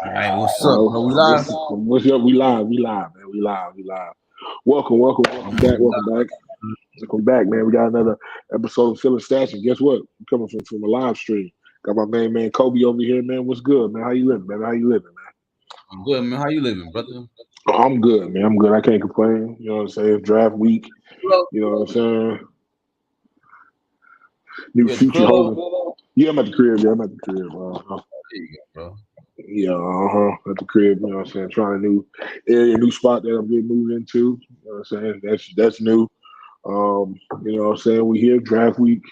All right, what's up, bro? We live. What's up? We live, man. We live. Welcome back, welcome back, man. We got another episode of Feeling Stats, and guess what? We're coming from a live stream. Got my main man Kobe over here, man. What's good, man? How you living, man? I'm good, man. How you living, brother? I'm good, man. I'm good. I can't complain. You know what I'm saying? Draft week. Hello. You know what I'm saying? New You at the future crib? holding. Yeah, I'm at the crib. Yeah, I'm at the crib. There you go, bro. Yeah, at the crib. You know what I'm saying? Trying a new area, new spot that I'm getting moved into. You know what I'm saying? That's new. You know what I'm saying? We here, draft week,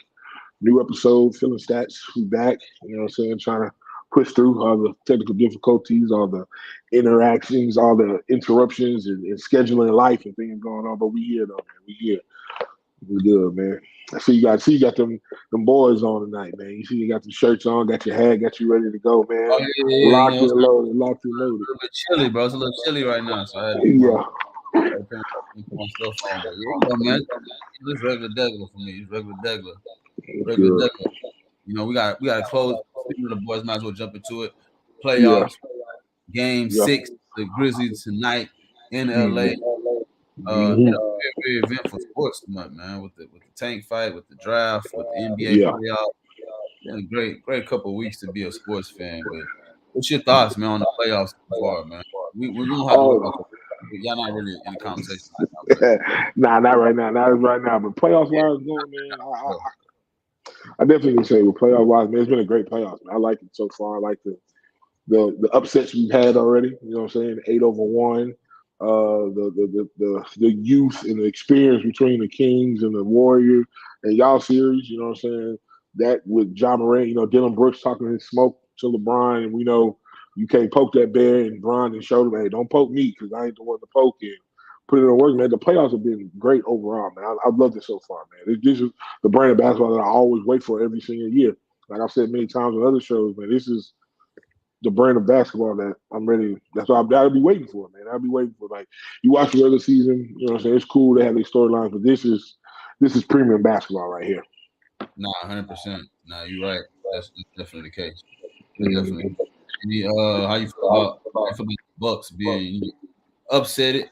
new episode, Feeling Stats. We back. You know what I'm saying? Trying to push through all the technical difficulties, all the interactions, all the interruptions and scheduling life and things going on. But we here though, man. We here. We good, man. I see you got them boys on tonight, man. You see you got the shirts on, got your hat, got you ready to go, Oh man. yeah. You know, it's Locked and a loaded. little bit chilly, bro. It's a little chilly right now, so I had to Yeah, put my stuff on. But yeah, you know, man, it's regular degular for me. It's regular good. degular. You know, we got to close. Speaking of the boys, might as well jump into it. Yeah, Playoffs, Game yeah. 6, the Grizzlies tonight in LA. Mm-hmm. Been Mm-hmm. a very eventful sports month, man. With the tank fight, with the draft, with the NBA Yeah. playoffs. Been a great couple of weeks to be a sports fan. But what's your thoughts, man, on the playoffs so far, man? We don't have to worry about Oh, the, y'all not really in the conversation right now, but nah, not right now. Not right now. But playoffs wise going, man, yeah, I definitely can say with playoff wise, man, it's been a great playoffs. Man. I like it so far. I like the upsets we've had already. You know what I'm saying? 8-1. The youth and the experience between the Kings and the Warriors and y'all series. You know what I'm saying? That with John Morant, you know, Dylan Brooks talking his smoke to LeBron, and we know you can't poke that bear, and Bron and showed him, hey, don't poke me because I ain't the one to poke him. Put it in work, man. The playoffs have been great overall, man. I've loved it so far, man. This is the brand of basketball that I always wait for every single year. Like I've said many times on other shows, man, this is the brand of basketball that I'm ready. That's what I'll be waiting for, man. I'll be waiting for. Like you watch the regular season, you know what I'm saying? It's cool to have these storylines, but this is premium basketball right here. nah, 100%. Nah, you're right. That's definitely the case. That's definitely. Mm-hmm. How you feel about the Bucks being upset it?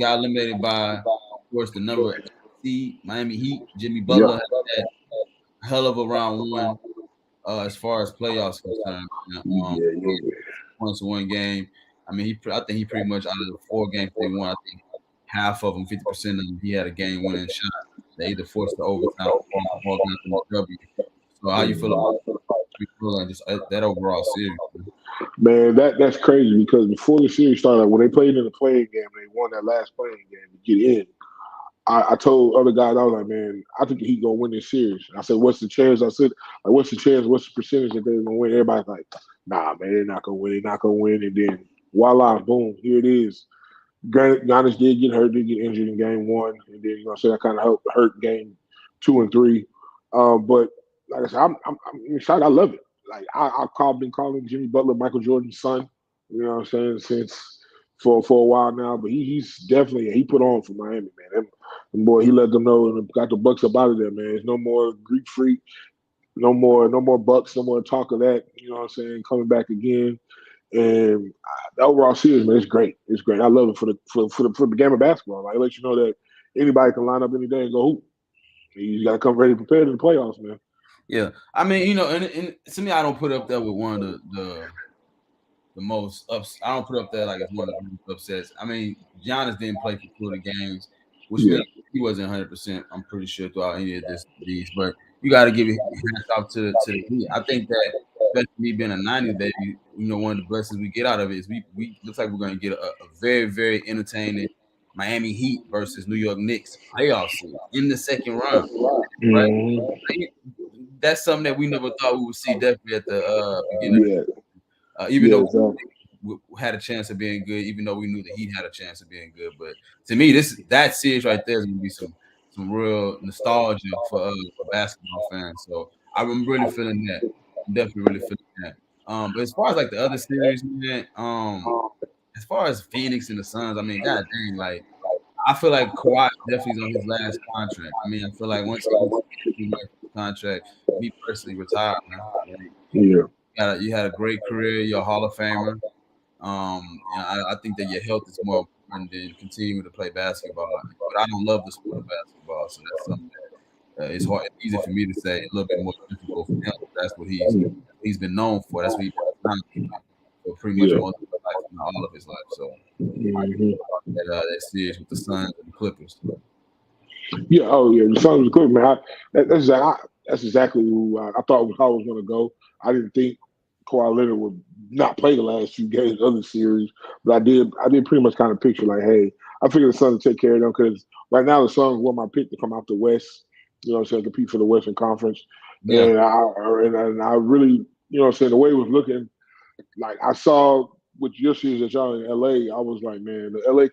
Got eliminated by, of course, the number 8 seed Miami Heat. Jimmy Yeah. Butler had that hell of a round one as far as playoffs concerned. Yeah, Points to one game. I mean, I think he pretty much out of the 4 games they won, I think half of them, 50% of them, he had a game winning shot. They either forced the overtime or got them a W. So how you feel about just that overall series? man, that's crazy because before the series started, like, when they played in the playing game, they won that last playing game to get in. I told other guys, I was like, man, I think the Heat gonna win this series. I said, what's the chance? I said, like, what's the chance? What's the percentage that they're gonna win? Everybody's like, nah, man, they're not gonna win. They're not gonna win. And then voila, boom, here it is. Granted, Giannis did get injured in game one, and then that kind of hurt game 2 and 3. But like I said, I'm excited. I love it. Like I've been calling Jimmy Butler Michael Jordan's son. You know what I'm saying since for a while now. But he's definitely he put on for Miami, man. And boy, he let them know and got the Bucks up out of there, man. There's no more Greek freak, no more Bucks, no more talk of that. You know what I'm saying? Coming back again. And the overall series, man, it's great. It's great. I love it for the game of basketball. Like, it lets you know that anybody can line up any day and go hoop. You got to come ready prepared to the playoffs, man. Yeah, I mean, and to me, I don't put up there with one of the most ups. I don't put up there like it's one of the most upsets. I mean, Giannis didn't play for 2 of the games, which Yeah, meant he wasn't 100%. I'm pretty sure throughout any of these, but you got to give it hands off to the Heat. I think that, especially me being a '90s baby, one of the blessings we get out of it is we looks like we're going to get a very very entertaining Miami Heat versus New York Knicks playoff series in the second round, right? mm-hmm. That's something that we never thought we would see definitely at the beginning. Yeah, Even yeah, though exactly. we had a chance of being good, even though we knew the Heat had a chance of being good. But to me, that series right there is going to be some real nostalgia for basketball fans. So I'm really feeling that. I'm definitely really feeling that. But as far as like the other series, man, as far as Phoenix and the Suns, I mean, god dang, like I feel like Kawhi definitely is on his last contract. I mean, I feel like once he gets his contract, me personally retire, man. Like, Yeah, You had a great career. You're a Hall of Famer. I think that your health is more important than continuing to play basketball. But I don't love the sport of basketball, so that's something that it's hard. It's easy for me to say, a little bit more difficult for him. That's what he's been known for. That's what he's been known for pretty much Yeah. most of his life, if not all of his life. So Hmm. that series with the Suns and the Clippers. Yeah. Oh, yeah. The Suns was good, man. That's exactly who I thought how I was going to go. I didn't think Kawhi Leonard would not play the last few games of the series, but I did. I did pretty much kind of picture like, hey, I figured the Suns would take care of them because right now the Suns were my pick to come out the West. You know, what I'm saying, compete for the Western Conference, Yeah, and I really, you know, what I'm saying, the way it was looking, like I saw with your series that y'all in LA, I was like, man, the LA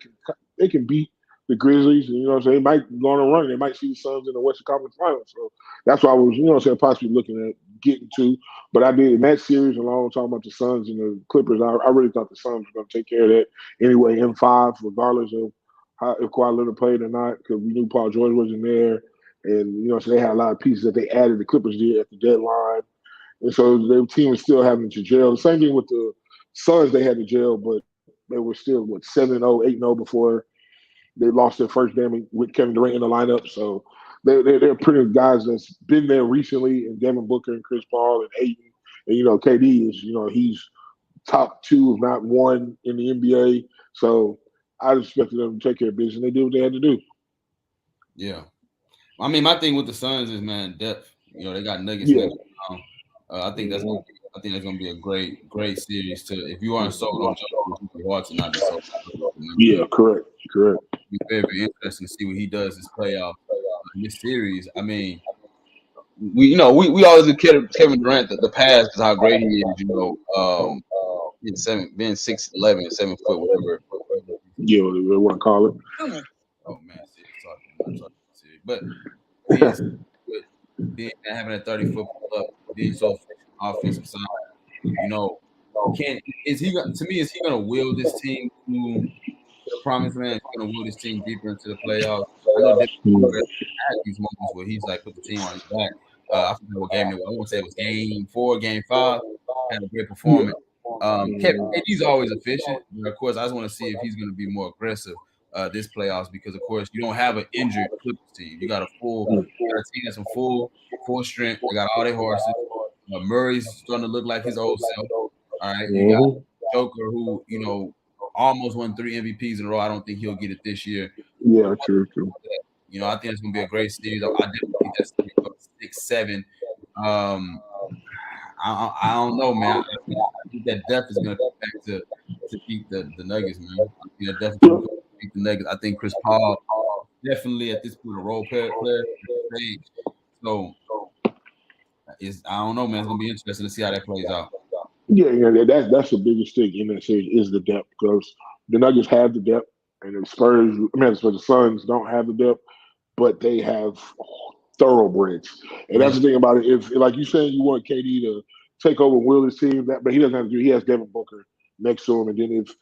can beat the Grizzlies, and you know what I'm saying, they might go on a run. They might see the Suns in the Western Conference Finals. So that's why I was, you know what I'm saying, possibly looking at getting to. But I did in that series, along talking about the Suns and the Clippers, I really thought the Suns were going to take care of that anyway in five, regardless of how if Kawhi Leonard played or not, because we knew Paul George wasn't there. And, you know, so they had a lot of pieces that they added, the Clippers did at the deadline. And so the team was still having to jail. The same thing with the Suns, they had to jail, but they were still, 7-0, 8-0 before they lost their first game with Kevin Durant in the lineup. So they're pretty guys that's been there recently, and Devin Booker and Chris Paul and Ayton. And, you know, KD is, you know, he's top two, if not one, in the NBA. So I expected them to take care of business, and they did what they had to do. yeah. I mean, my thing with the Suns is, man, depth. You know, they got Nuggets Yeah. next. I think that's Mhm. gonna be, I think that's gonna be a great series. To if you aren't sold on Jokic, it's gonna be hard to not be sold on Jokic. Yeah, correct. Correct. It'll be very interesting to see what he does this playoff in this series. I mean, we always give Kevin Durant the pass because how great he is. Being 6'11", 7 foot, whatever. Yeah, what they want to call it. Oh man, serious talking. I'm talking serious, but being good, being having a 30-foot pull up, being so efficient on the offensive side, you know, can is he to me is he gonna will this team to the promised land? Is he gonna will this team deeper into the playoffs? I know Devin Booker had these moments where he's like put the team on his back. I forget what game it was. I want to say it was game 4, game 5. Had a great Yeah. performance. KD's always efficient, but of course, I just want to see if he's going to be more aggressive this playoffs because, of course, you don't have an injured Clippers team. You got a team that's in full strength. They got all their horses. Murray's starting to look like his old self. All right, you got Mhm. Joker, who almost won 3 MVPs in a row. I don't think he'll get it this year. Yeah, true, true. I think it's going to be a great series. I definitely think that's going to be 6-7. Um, I don't know, man. I think that depth is going to come back to beat the Nuggets, man. I think that depth is going to beat the Nuggets. I think Chris Paul definitely at this point a role player at this stage. So I don't know, man. It's going to be interesting to see how that plays out. Yeah, yeah, that's the biggest thing in that series is the depth because the Nuggets have the depth, and the Spurs, the Suns don't have the depth, but they have thoroughbreds, and that's Yeah, the thing about it. If like you saying, you want KD to take over and will his team, but he doesn't have to do. He has Devin Booker next to him, and then if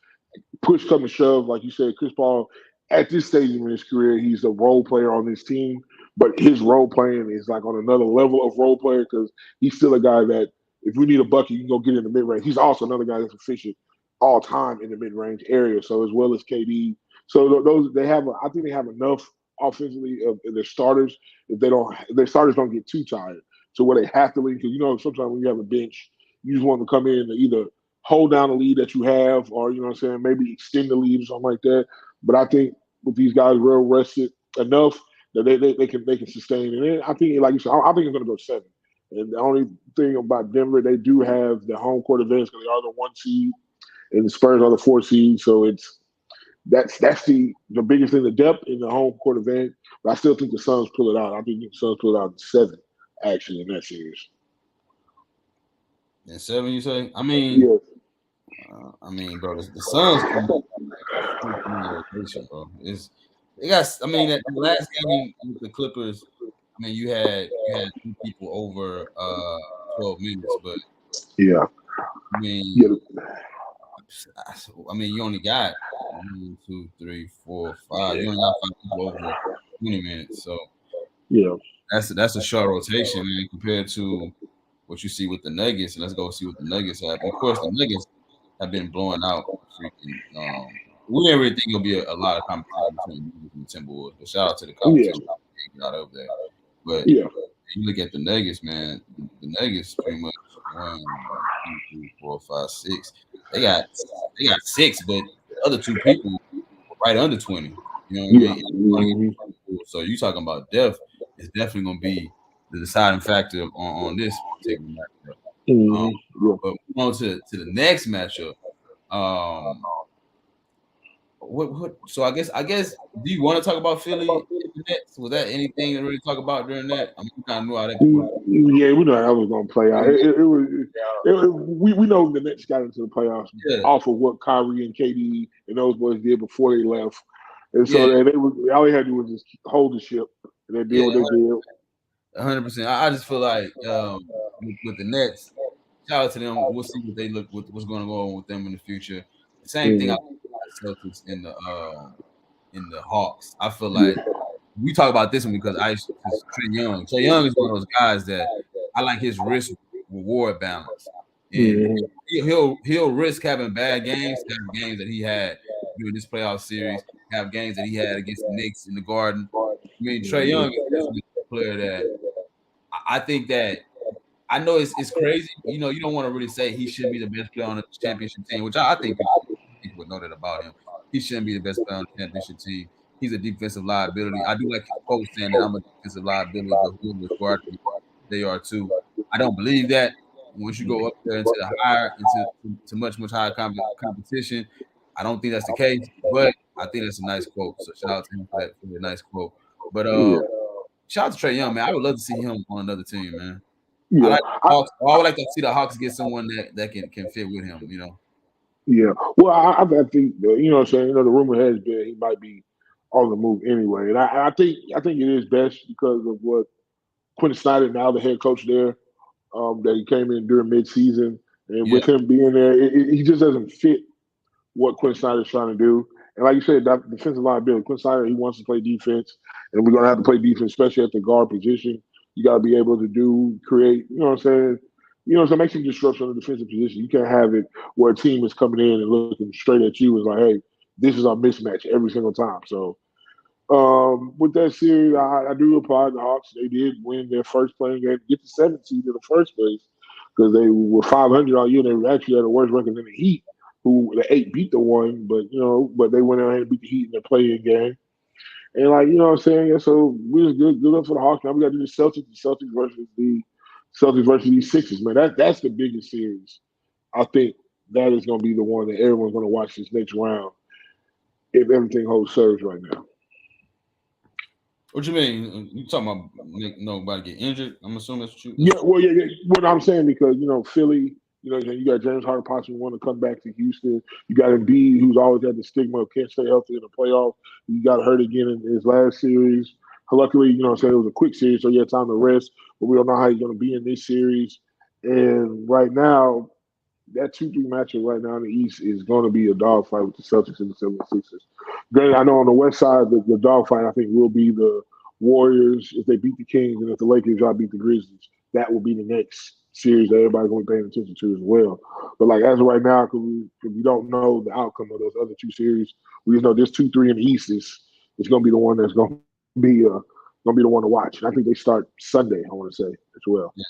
push come to shove, like you said, Chris Paul at this stage in his career, he's a role player on this team, but his role playing is like on another level of role player because he's still a guy that if we need a bucket, you can go get in the mid range. He's also another guy that's efficient all time in the mid range area. So as well as KD, so those they have, I think they have enough offensively of their starters if their starters don't get too tired. So where they have to lead because sometimes when you have a bench, you just want them to come in and either hold down the lead that you have, or you know what I'm saying, maybe extend the lead or something like that. But I think with these guys real rested enough that they can sustain. And then I think, like you said, I think it's going to go 7. And the only thing about Denver, they do have the home court advantage because they are the 1 seed, and the Spurs are the 4 seed. So that's the biggest thing, the depth in the home court advantage. But I still think the Suns pull it out. I think the Suns pull it out in 7 actually in that series. and 7, you say? Yeah. Bro, the Suns can rotation, bro. They got. I mean, that the last game with the Clippers. I mean, you had 2 people over 12 minutes, but Yeah. I mean, Yeah. you only got 1, 2, 3, 4, 5. You only got 5 people over 20 minutes, so Yeah. that's a short rotation, man, compared to what you see with the Nuggets, and let's go see what the Nuggets have. Of course, the Nuggets have been blowing out freaking. We didn't really think it'll be a lot of competition between the Nuggets and the Timberwolves, but shout out to the Yeah, competition they got over there. But yeah, you look at the Nuggets, man. The Nuggets pretty much 1, 2, 3, 4, 5, 6. They got they got 6, but the other two people were right under 20. You know what I yeah. mean? Mm-hmm. So you talking about depth is definitely going to be the deciding factor on this particular matchup. Um, Mm-hmm. Yeah. but moving on to the next matchup. Um, what? So I guess. Do you want to talk about Philly and the Nets? Was that anything to really talk about during that? I mean, you kind of knew how that would Yeah, we know how it was going to play out. We know the Nets got into the playoffs yeah, off of what Kyrie and KD and those boys did before they left, and so yeah, they was all they had to do was just hold the ship, and they did yeah, what they did. 100%. I just feel like with the Nets, shout out to them. We'll see what they look what's going to go on with them in the future. The same thing I Mm, feel about the Celtics in the Hawks. I feel like yeah, we talk about this one because because Trey Young. Trey Young is one of those guys that I like his risk reward balance, and mm, he'll risk having bad games, to have games that he had during this playoff series, have games that he had against the Knicks in the Garden. I mean, Trey Young is definitely a player that I think that I know it's crazy. You know, you don't want to really say he should be the best player on the championship team, which I think people would know that about him. He shouldn't be the best player on the championship team. He's a defensive liability. I do like his quote saying that I'm a defensive liability, but who was guard they are too. I don't believe that. Once you go up there into the higher, into much higher competition, I don't think that's the case. But I think that's a nice quote. So shout out to him for the nice quote. But yeah, shout out to Trey Young, man. I would love to see him on another team, man. I yeah. like the Hawks. I would like to see the Hawks get someone that can fit with him. You know. Yeah. Well, I think you know what I'm saying. You know, the rumor has been he might be on the move anyway, and I think it is best because of what Quentin Snyder, now the head coach there, that he came in during midseason, and Yeah. with him being there, he just doesn't fit what Quinn Snyder's trying to do. And like you said, that defensive liability. Quinn Snyder, he wants to play defense, and we're gonna have to play defense, especially at the guard position. You got to be able to create. You know what I'm saying? You know, so make some disruption on the defensive position. You can't have it where a team is coming in and looking straight at you and like, hey, this is our mismatch every single time. So with that series, I do applaud the Hawks. They did win their first playing game to get the seventh seed in the first place because they were 500 all year. They were actually had a worse record than the Heat, who the 8 beat the 1, but they went out and beat the Heat in their playing game. And like you know what I'm saying, yeah, so we was good up for the Hawks. Now we got to do the Celtics versus these Sixers. Man, that's the biggest series. I think that is going to be the one that everyone's going to watch this next round if everything holds serves right now. What you mean? You talking about nobody get injured? I'm assuming that's what you. Yeah, well, yeah. What I'm saying because Philly, you got James Harden possibly want to come back to Houston. You got Embiid, who's always had the stigma of can't stay healthy in the playoff. He got hurt again in his last series. Luckily, I'm saying it was a quick series, so he had time to rest. But we don't know how he's going to be in this series. And right now, that 2-3 matchup right now in the East is going to be a dogfight with the Celtics and the 76ers. Granted, I know on the West side, the dogfight I think will be the Warriors if they beat the Kings, and if the Lakers y'all beat the Grizzlies, that will be the next series that everybody's going to be paying attention to as well. But like as of right now, because we don't know the outcome of those other two series, we just know this 2-3 in the East is going to be the one that's going to be the one to watch. And I think they start Sunday. I want to say as well. Yeah.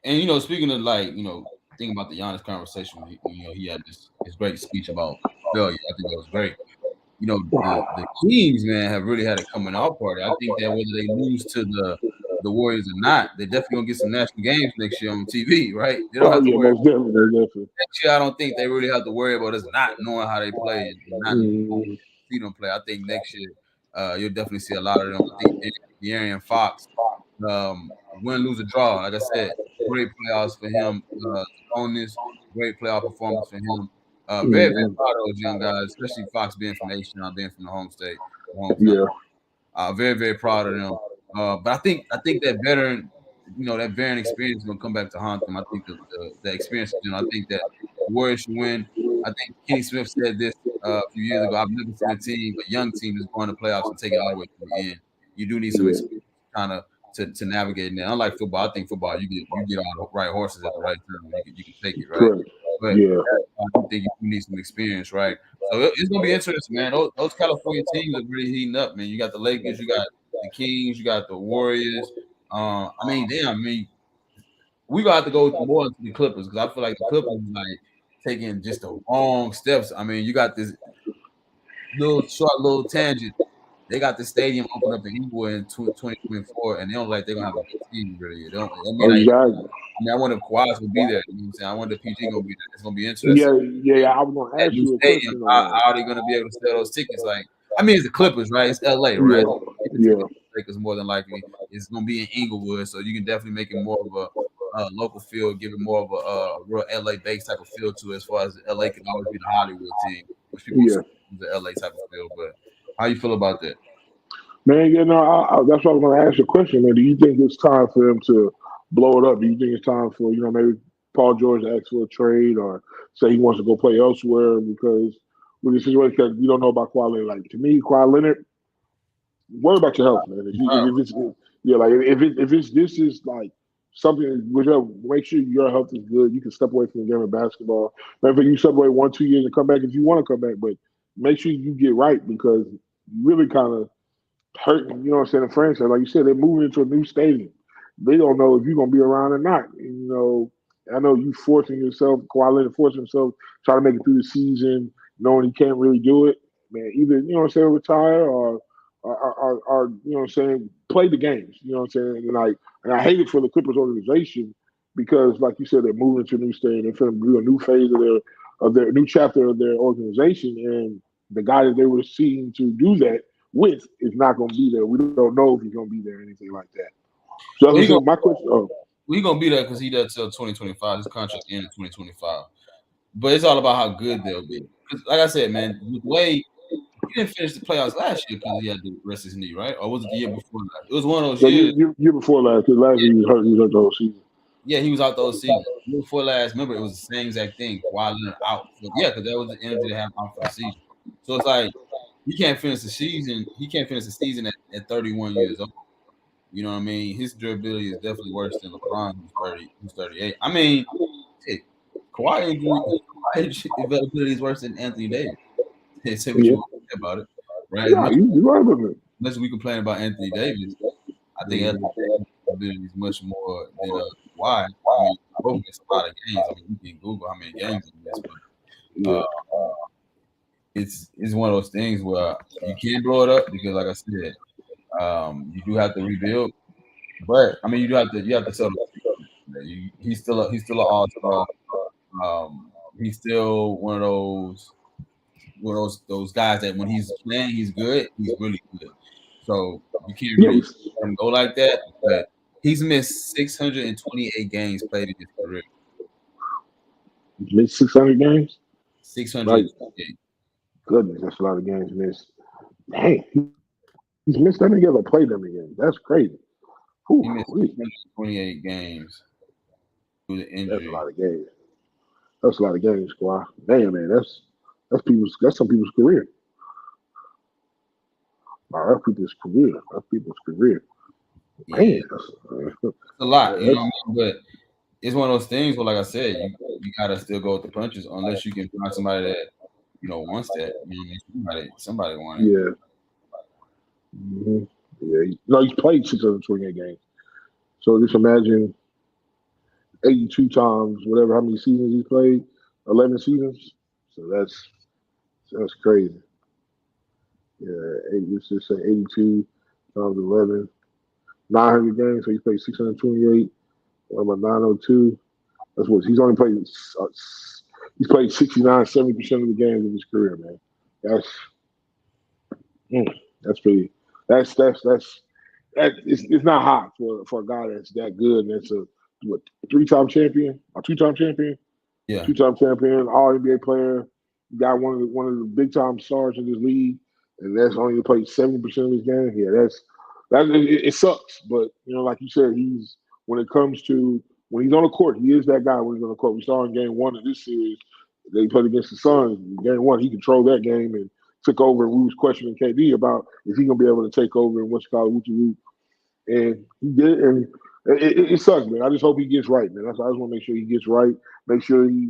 And speaking of thinking about the Giannis conversation, he had his great speech about failure. I think that was great. The Kings, man, have really had a coming out party. I think that whether they lose to the Warriors or not, they're definitely gonna get some national games next year on TV, right? They don't Oh have to yeah, worry. most definitely, most definitely. Next year, I don't think they really have to worry about us not knowing how they play and not Mm, see them play. I think next year, you'll definitely see a lot of them. I think De'Aaron Fox, win, lose, or draw. Like I said, great playoffs for him. On this great playoff performance for him. Very, very mm, proud of those young guys, especially Fox being from H-Town, being from the home state, hometown. yeah, Very, very proud of them. But I think that veteran, that veteran experience is gonna come back to haunt them. I think the experience, I think that the Warriors should win. I think Kenny Smith said this a few years ago. I've never seen a young team, that's going to playoffs and take it all the way to the end. You do need some yeah. experience, kind of to navigate that. Unlike football, I think football you get all the right horses at the right time. You can take it right. Correct. But Yeah. I think you need some experience, right? So it's gonna be interesting, man. Those California teams are really heating up, man. You got the Lakers, you got the Kings, you got the Warriors. I mean, damn, I mean, we gonna have to go more into the Clippers because I feel like the Clippers is like taking just the wrong steps. I mean, you got this little tangent. They got the stadium open up in Inglewood in 2024, and they don't like they're gonna have a good team really. They don't. I mean, Exactly. I mean, I wonder if Kawhi's gonna be there. You know what I'm saying? I wonder if PG gonna be there. It's gonna be interesting. Yeah. I was gonna That ask new you a stadium, question how, on that. how are they gonna be able to sell those tickets? Like, I mean, it's the Clippers, right? It's LA, right? Yeah. People Yeah. tickets Lakers more than likely. It's gonna be in Inglewood, so you can definitely make it more of a local feel, give it more of a real LA based type of feel to it, as far as LA can always be the Hollywood team, which people Yeah. the LA type of feel. But how you feel about that? Man, that's what I was going to ask you a question, man. Do you think it's time for them to blow it up? Do you think it's time for, maybe Paul George to ask for a trade or say he wants to go play elsewhere? Because with the situation, because you don't know about Kawhi Leonard. Like, to me, Kawhi Leonard, worry about your health, man. If it's, yeah, like, if it's, this is like something, whichever, make sure your health is good. You can step away from the game of basketball. Maybe you step away 1-2 years and come back if you want to come back, but make sure you get right because you really kind of hurting, you know what I'm saying, the franchise. Like you said, they're moving into a new stadium. They don't know if you're gonna be around or not. I know you forcing yourself, Kawhi Leonard forcing himself, trying to make it through the season, knowing he can't really do it. Man, either, you know what I'm saying, retire or you know what I'm saying, play the games. You know what I'm saying? And I hate it for the Clippers organization because, like you said, they're moving to a new stadium. They're trying to do a new phase of their new chapter of their organization. And the guy that they were seeking to do that with is not going to be there. We don't know if he's going to be there or anything like that. So Well, that's what my question. Oh, he gonna be there because he does till 2025. His contract ends in 2025. But it's all about how good they'll be. 'Cause like I said, man, with the way he didn't finish the playoffs last year because he had to rest his knee, right? Or was it the year before that? It was one of those so years. year before last, because last Yeah, year he was hurt the whole season. yeah, he was out the whole season. The year before last, remember, it was the same exact thing. Kawhi Leonard out. Yeah, because that was the energy to have out for the season. So it's like he can't finish the season. He can't finish the season at 31 years old. You know what I mean? His durability is definitely worse than LeBron, who's 38. I mean, shit, Kawhi injury, Kawhi availability is worse than Anthony Davis. Say what you Yeah, want to say about it, right? As yeah, much you right about that. as we complain about Anthony Davis, I think Anthony Mhm. Davis' ability is much more than Kawhi. I mean, both miss a lot of games. I mean, you can Google how many games they miss, but Yeah, it's one of those things where you can't blow it up because, like I said, you do have to rebuild. But I mean, you have to sell. He's still an all star. He's still one of those guys that when he's playing, he's good. He's really good. So you can't yeah, really let him go like that. But he's missed 628 games played in his career. he's missed 600 games. Like, 628. goodness, that's a lot of games missed. Dang, he's missed that many ever played them again. That's crazy. He missed Whew, 628 games due to that's a injury. lot of games. That's a lot of games, squad. Damn, man, that's some people's career. Wow, that's people's career. That's people's career. Yeah, Man, it's a lot. You know that's what I mean? But it's one of those things where, like I said, you gotta still go with the punches unless you can find somebody that wants that. You know what I mean? Somebody want it. yeah. hmm Yeah, no, he's played 628 games. So just imagine 82 times, whatever, how many seasons he played, 11 seasons. So that's crazy. Yeah, let's just say 82 times 11, 900 games. So he played 628. What about 902? That's what he's only played. Uh, he's played 69, 70% of the games of his career, man. That's mm, that's pretty. It's not hot for a guy that's that good. And that's a what, 3-time champion, a 2-time champion, Yeah. 2-time champion, All NBA player. Got one of the big time stars in this league, and that's only played 70% of his game. Yeah, it sucks, but like you said, he's when it comes to when he's on the court, he is that guy when he's on the court. We saw in game one of this series, they played against the Suns. In game one, he controlled that game and took over. And we was questioning KD about is he gonna be able to take over and what's called Wuchu and he did, and it sucks, man. I just hope he gets right, man. I just want to make sure he gets right. Make sure he,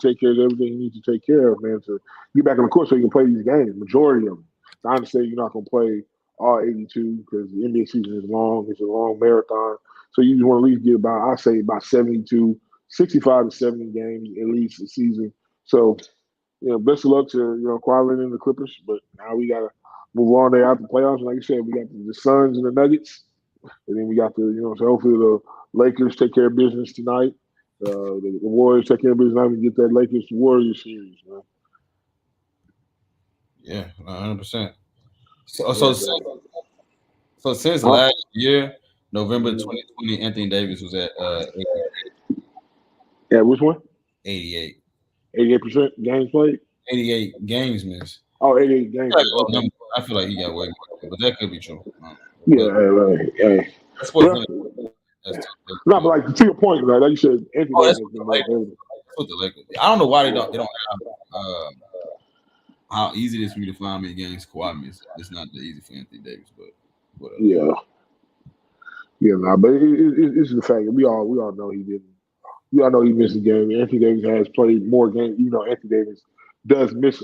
take care of everything he needs to take care of, man, to get back on the court so he can play these games. Majority of them. I understand you're not going to play all 82 because the NBA season is long. It's a long marathon. So you just want to at least get about, I say, about 72, 65 to 70 games at least a season. So, best of luck to, Kawhi Leonard and the Clippers. But now we got to move on there out the playoffs. And like you said, we got the Suns and the Nuggets. And then we got so hopefully the Lakers take care of business tonight. The Warriors take care of business tonight and get that Lakers to Warriors series, man. Yeah, 100%. So since Huh? last year, November 2020, Anthony Davis was at Yeah, which one? 88. 88% games played? 88 games missed. Oh, 88 games played. Okay. I feel like he got way more, but that could be true. Yeah. That's what No, but like to your point, right? Like you said, Anthony Davis has been more available. That's what the Lakers. I don't know why they don't have how easy it is for me to find many games Kawhi missed. It's not that easy for Anthony Davis, but whatever. But it's the fact that we all know he didn't. We all know he missed a game. Anthony Davis has played more games. Anthony Davis does miss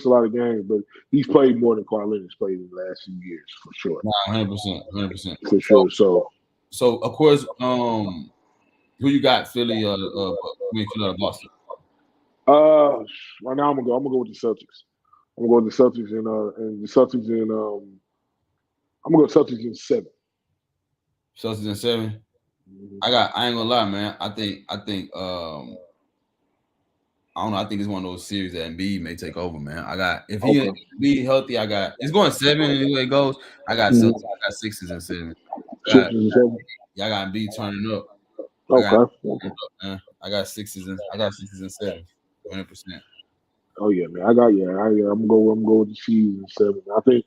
a lot of games, but he's played more than Kawhi Leonard's played in the last few years for sure. 100%. For sure. So of course, who you got? Philly or Philly or Boston? Right now I'm gonna go with the Celtics. I'm gonna go with the Celtics and the Celtics in I'm gonna go Celtics in 7. Celtics in 7. I ain't gonna lie, man. I think I don't know. I think it's one of those series that Embiid may take over, man. If he be healthy, it's going 7 anyway it goes. I got Celtics, I got Sixers and 7. I got Embiid turning up. I got Sixers and 7. 100%. Oh yeah, man. I'm gonna go with the Chiefs in 7. I think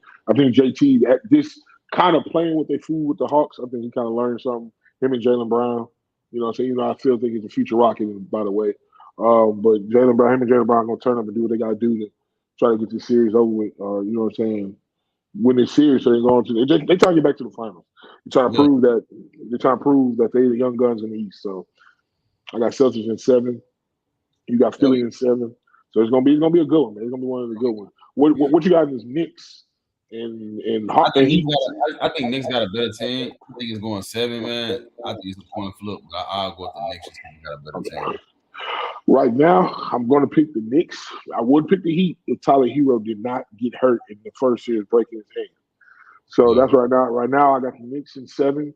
JT at this kind of playing with their food with the Hawks. I think he kind of learned something. Him and Jaylen Brown. I still think he's a future Rocket. By the way, but him and Jaylen Brown gonna turn up and do what they gotta do to try to get this series over with. Win this series so they go on to they try to get back to the finals. They're trying to prove that they're the young guns in the East. So I got Celtics in 7. You got Philly in 7. So it's gonna be a good one, man. It's gonna be one of the good ones. What you got in this Knicks and Hawks? I think Knicks got a better team. I think it's going 7, man. I think it's a point flip, but I'll go with the Knicks. Got a better team. Right now, I'm going to pick the Knicks. I would pick the Heat if Tyler Hero did not get hurt in the first series breaking his hand. So that's right now. Right now, I got the Knicks in 7.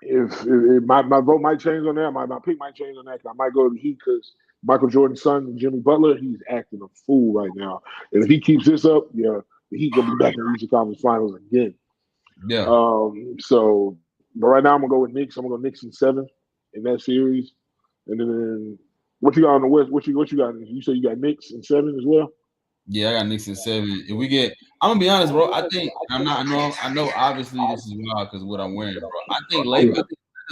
If my vote might change on that, my pick might change on that. I might go to the Heat because Michael Jordan's son, Jimmy Butler, he's acting a fool right now. And if he keeps this up, the Heat gonna be back in the Eastern Conference Finals again. Yeah. But right now I'm gonna go with Knicks. I'm gonna go Knicks in 7 in that series. And then what you got on the West? What you got? You say you got Knicks in 7 as well? Yeah, I got Knicks in 7. If we get, I'm gonna be honest, bro. I think I know. Obviously, this is wild because of what I'm wearing, bro. I think Lakers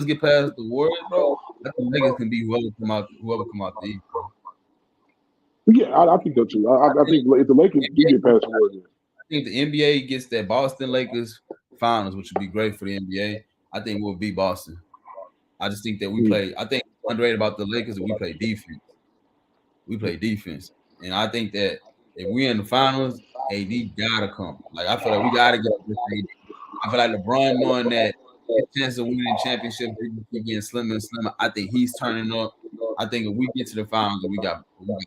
get past the Warriors, bro. I think Lakers can be whoever come out the East, bro. Yeah, I think that too. I think if the Lakers do get past the Warriors, I think the NBA gets that Boston Lakers finals, which would be great for the NBA. I think we'll beat Boston. I just think that we play. I think underrated about the Lakers is we play defense. We play defense, and I think that if we in the finals, AD gotta come. Like I feel like we gotta get this AD. I feel like LeBron knowing that his chance of winning championships keep getting slimmer and slimmer. I think he's turning up. I think if we get to the finals and we got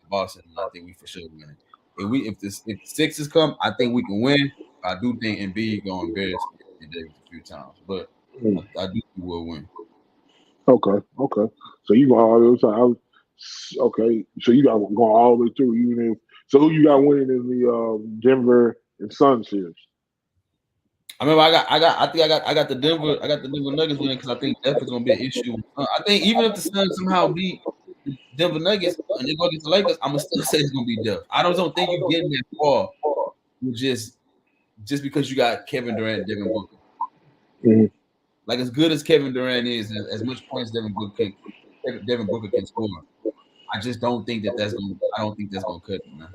Boston, I think we for sure winning. If the Sixers come, I think we can win. I do think Embiid gonna embarrass Davis a few times, but I do think we'll win. Okay. So you go all the way through. Okay. So you got going all the way through. So who you got winning in the Denver and Suns series? I remember I got the Denver Nuggets winning because I think depth is gonna be an issue. I think even if the Suns somehow beat the Denver Nuggets and they go against the Lakers, I'm gonna still say it's gonna be depth. I don't think you're getting that far with just because you got Kevin Durant and Devin Booker. Mm-hmm. Like as good as Kevin Durant is, as much points Devin Booker can score, I just don't think that's gonna cut it, man.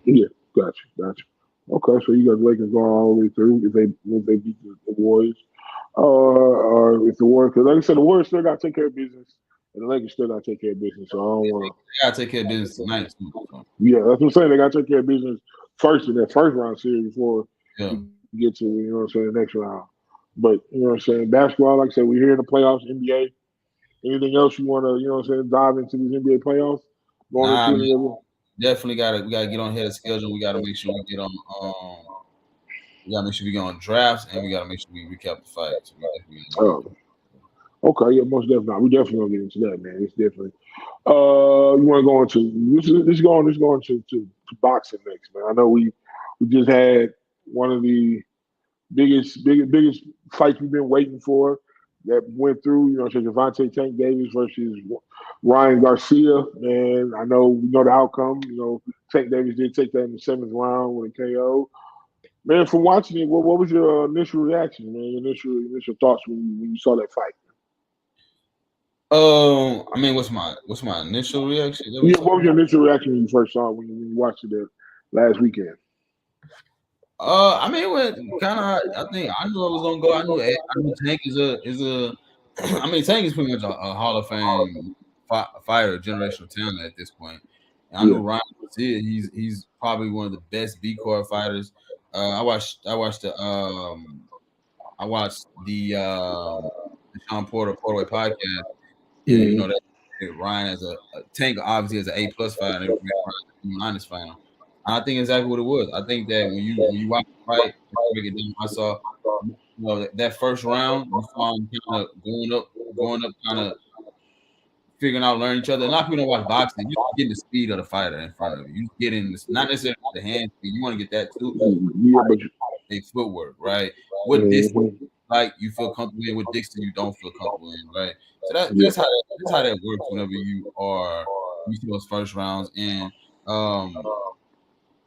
Yeah, gotcha. Okay, so you got the Lakers going all the way through if they beat the Warriors. Or if the Warriors, because like I said, the Warriors still got to take care of business, and the Lakers still got to take care of business. So I don't want They gotta take care of business tonight too. So, yeah, that's what I'm saying. They got to take care of business first in that first round series before yeah. we get to what I'm saying the next round. But what I'm saying, basketball, like I said, we're here in the playoffs, NBA. Anything else you want to what I'm saying, dive into these NBA playoffs? Going Nah, into man, any of definitely we gotta get on ahead of schedule. We gotta make sure we get on we gotta make sure we get on drafts and we gotta make sure we recap the fights. We definitely gotta get them? Okay, yeah, most definitely. We definitely gonna get into that, man. It's definitely. You want to go into this going to boxing next, man. I know we just had one of the biggest fights we've been waiting for that went through. So Javante Tank Davis versus Ryan Garcia, and I know we know the outcome. Tank Davis did take that in the seventh round with a KO. Man, from watching it, what was your initial reaction, man? Your initial thoughts when you saw that fight? I mean, what's my initial reaction? Is that what we Yeah, what talking was your about? initial reaction when you first saw it when you watched it last weekend? I mean, it went kind of. I think I knew I was gonna go. I knew Tank is a. I mean, Tank is pretty much a Hall of Fame fighter, generational talent at this point. And I Yeah. knew Ryan Garcia. He's probably one of the best B core fighters. I watched the Sean Porterway podcast. And Mm-hmm. that Ryan as a Tank obviously as an A+ fighter, and Ryan as a minus fighter. And I think exactly what it was. I think that when you watch the fight, break it down, I saw that first round, you saw him kind of going up, kind of figuring out, learning each other. A lot of people don't watch boxing. You just getting the speed of the fighter in front of you. You getting this, not necessarily the hand speed. You want to get that too. Yeah, but They footwork, right? What distance mm-hmm. like you feel comfortable in, what distance you don't feel comfortable in, right? So Yeah. that's how that works whenever you see those first rounds. And um,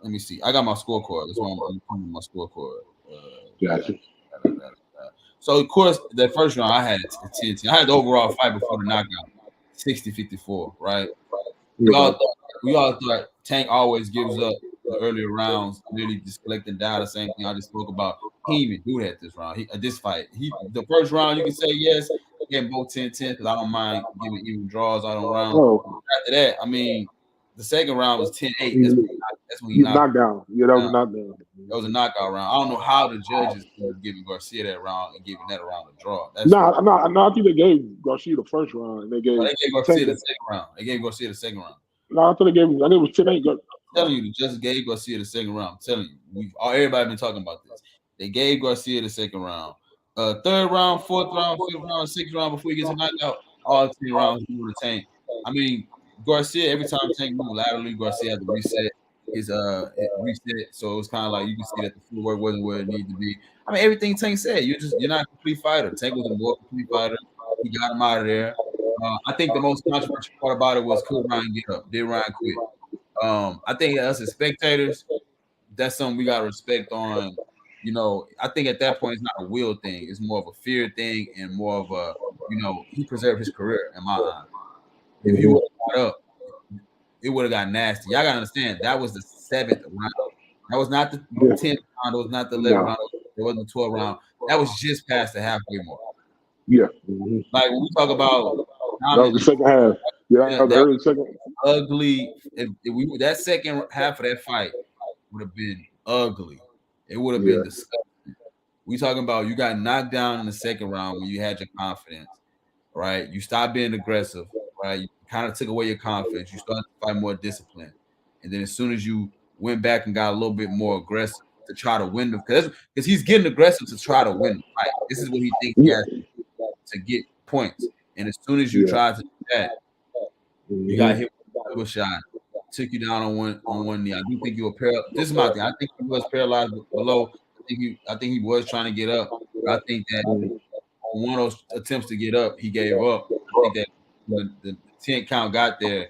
let me see. I got my scorecard. That's why I'm pulling my scorecard. Gotcha. So of course that first round I had a 10-10. I had the overall fight before the knockout, 60-54, right? Okay. We all thought Tank always gives up the earlier rounds, really just collecting data. The same thing I just spoke about. He didn't even do that this round. This fight. The first round you can say yes, getting both 10-10 because I don't mind giving even draws out on rounds. Oh, After that, I mean, the second round was 10-8. you, That's when he you knocked knocked down. Yeah, that was down. a knockdown. That was a knockout round. I don't know how the judges ended up giving Garcia that round and giving that round a draw. That's No, no, no. I think they gave Garcia the first round, and they They gave gave Garcia Tank. the second round. They gave Garcia the second round. No, I thought they gave. I think it was 10-8. Telling you, they just gave Garcia the second round. I'm telling you, everybody been talking about this. They gave Garcia the second round. Third round, fourth round, fifth round, sixth round before he gets a knockout. All 10 rounds he would have Tank. I mean, Garcia, every time Tank moved laterally, Garcia had to reset his reset. So it was kind of like you can see that the footwork wasn't where it needed to be. I mean, everything Tank said, you're not a complete fighter. Tank was a more complete fighter. He got him out of there. I think the most controversial part about it was could Ryan get up? Did Ryan quit? I think us as spectators, that's something we gotta respect on. I think at that point it's not a will thing, it's more of a fear thing and more of a, he preserved his career in my eyes. If he Mm-hmm. would have got up, it would have got nasty. Y'all gotta understand that was the seventh round. That was not the Yeah. 10th round, it was not the 11th No. round, it wasn't the 12th round. That was just past the halfway mark. Yeah. Mm-hmm. Like when we talk about That was the dominant, second half. Yeah, that was the that early second. ugly. If we that second half of that fight would have been ugly. It would have been Yeah. disgusting. We talking about you got knocked down in the second round when you had your confidence, right? You stopped being aggressive, right? You kind of took away your confidence. You started to fight more discipline, and then as soon as you went back and got a little bit more aggressive to try to win the because he's getting aggressive to try to win the fight. This is what he thinks he Yeah. has to get points, and as soon as you Yeah. try to do that, you got Mm-hmm. hit with a shot, took you down on one knee. I do think you were paralyzed. This is my thing. I think he was paralyzed below. I think he was trying to get up. But I think that on one of those attempts to get up, he gave up. I think that when the 10 count got there,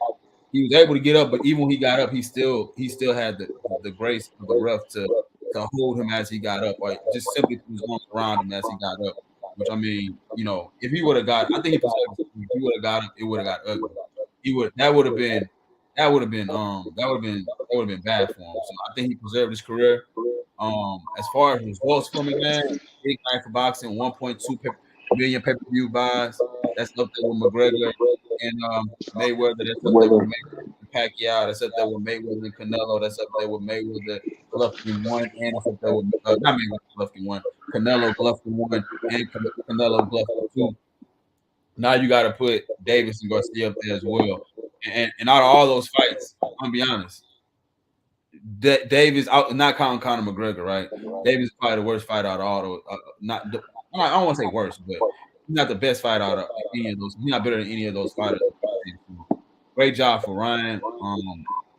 he was able to get up, but even when he got up, he still had the grace of the ref to hold him as he got up, or just simply put his arms around him as he got up. Which I mean, if he would have got, I think he preserved. If he would have got him, it would have got ugly. He would that would have been bad for him. So I think he preserved his career. As far as results from it, man, big night for boxing, 1.2 million pay-per-view buys. That's up there with McGregor and Mayweather. That's up there with Whether Mayweather and Pacquiao. That's up there with Mayweather and Canelo. That's up there with Mayweather, Golovkin one, and it's up there with not Mayweather Golovkin one, Canelo Golovkin one, and Canelo Golovkin two. Now you got to put Davis and Garcia up there as well. And out of all those fights, I'm gonna be honest, Davis, not counting Conor McGregor, right? Davis is probably the worst fighter out of all those. I don't want to say worst, but he's not the best fighter out of any of those. He's not better than any of those fighters. Great job for Ryan.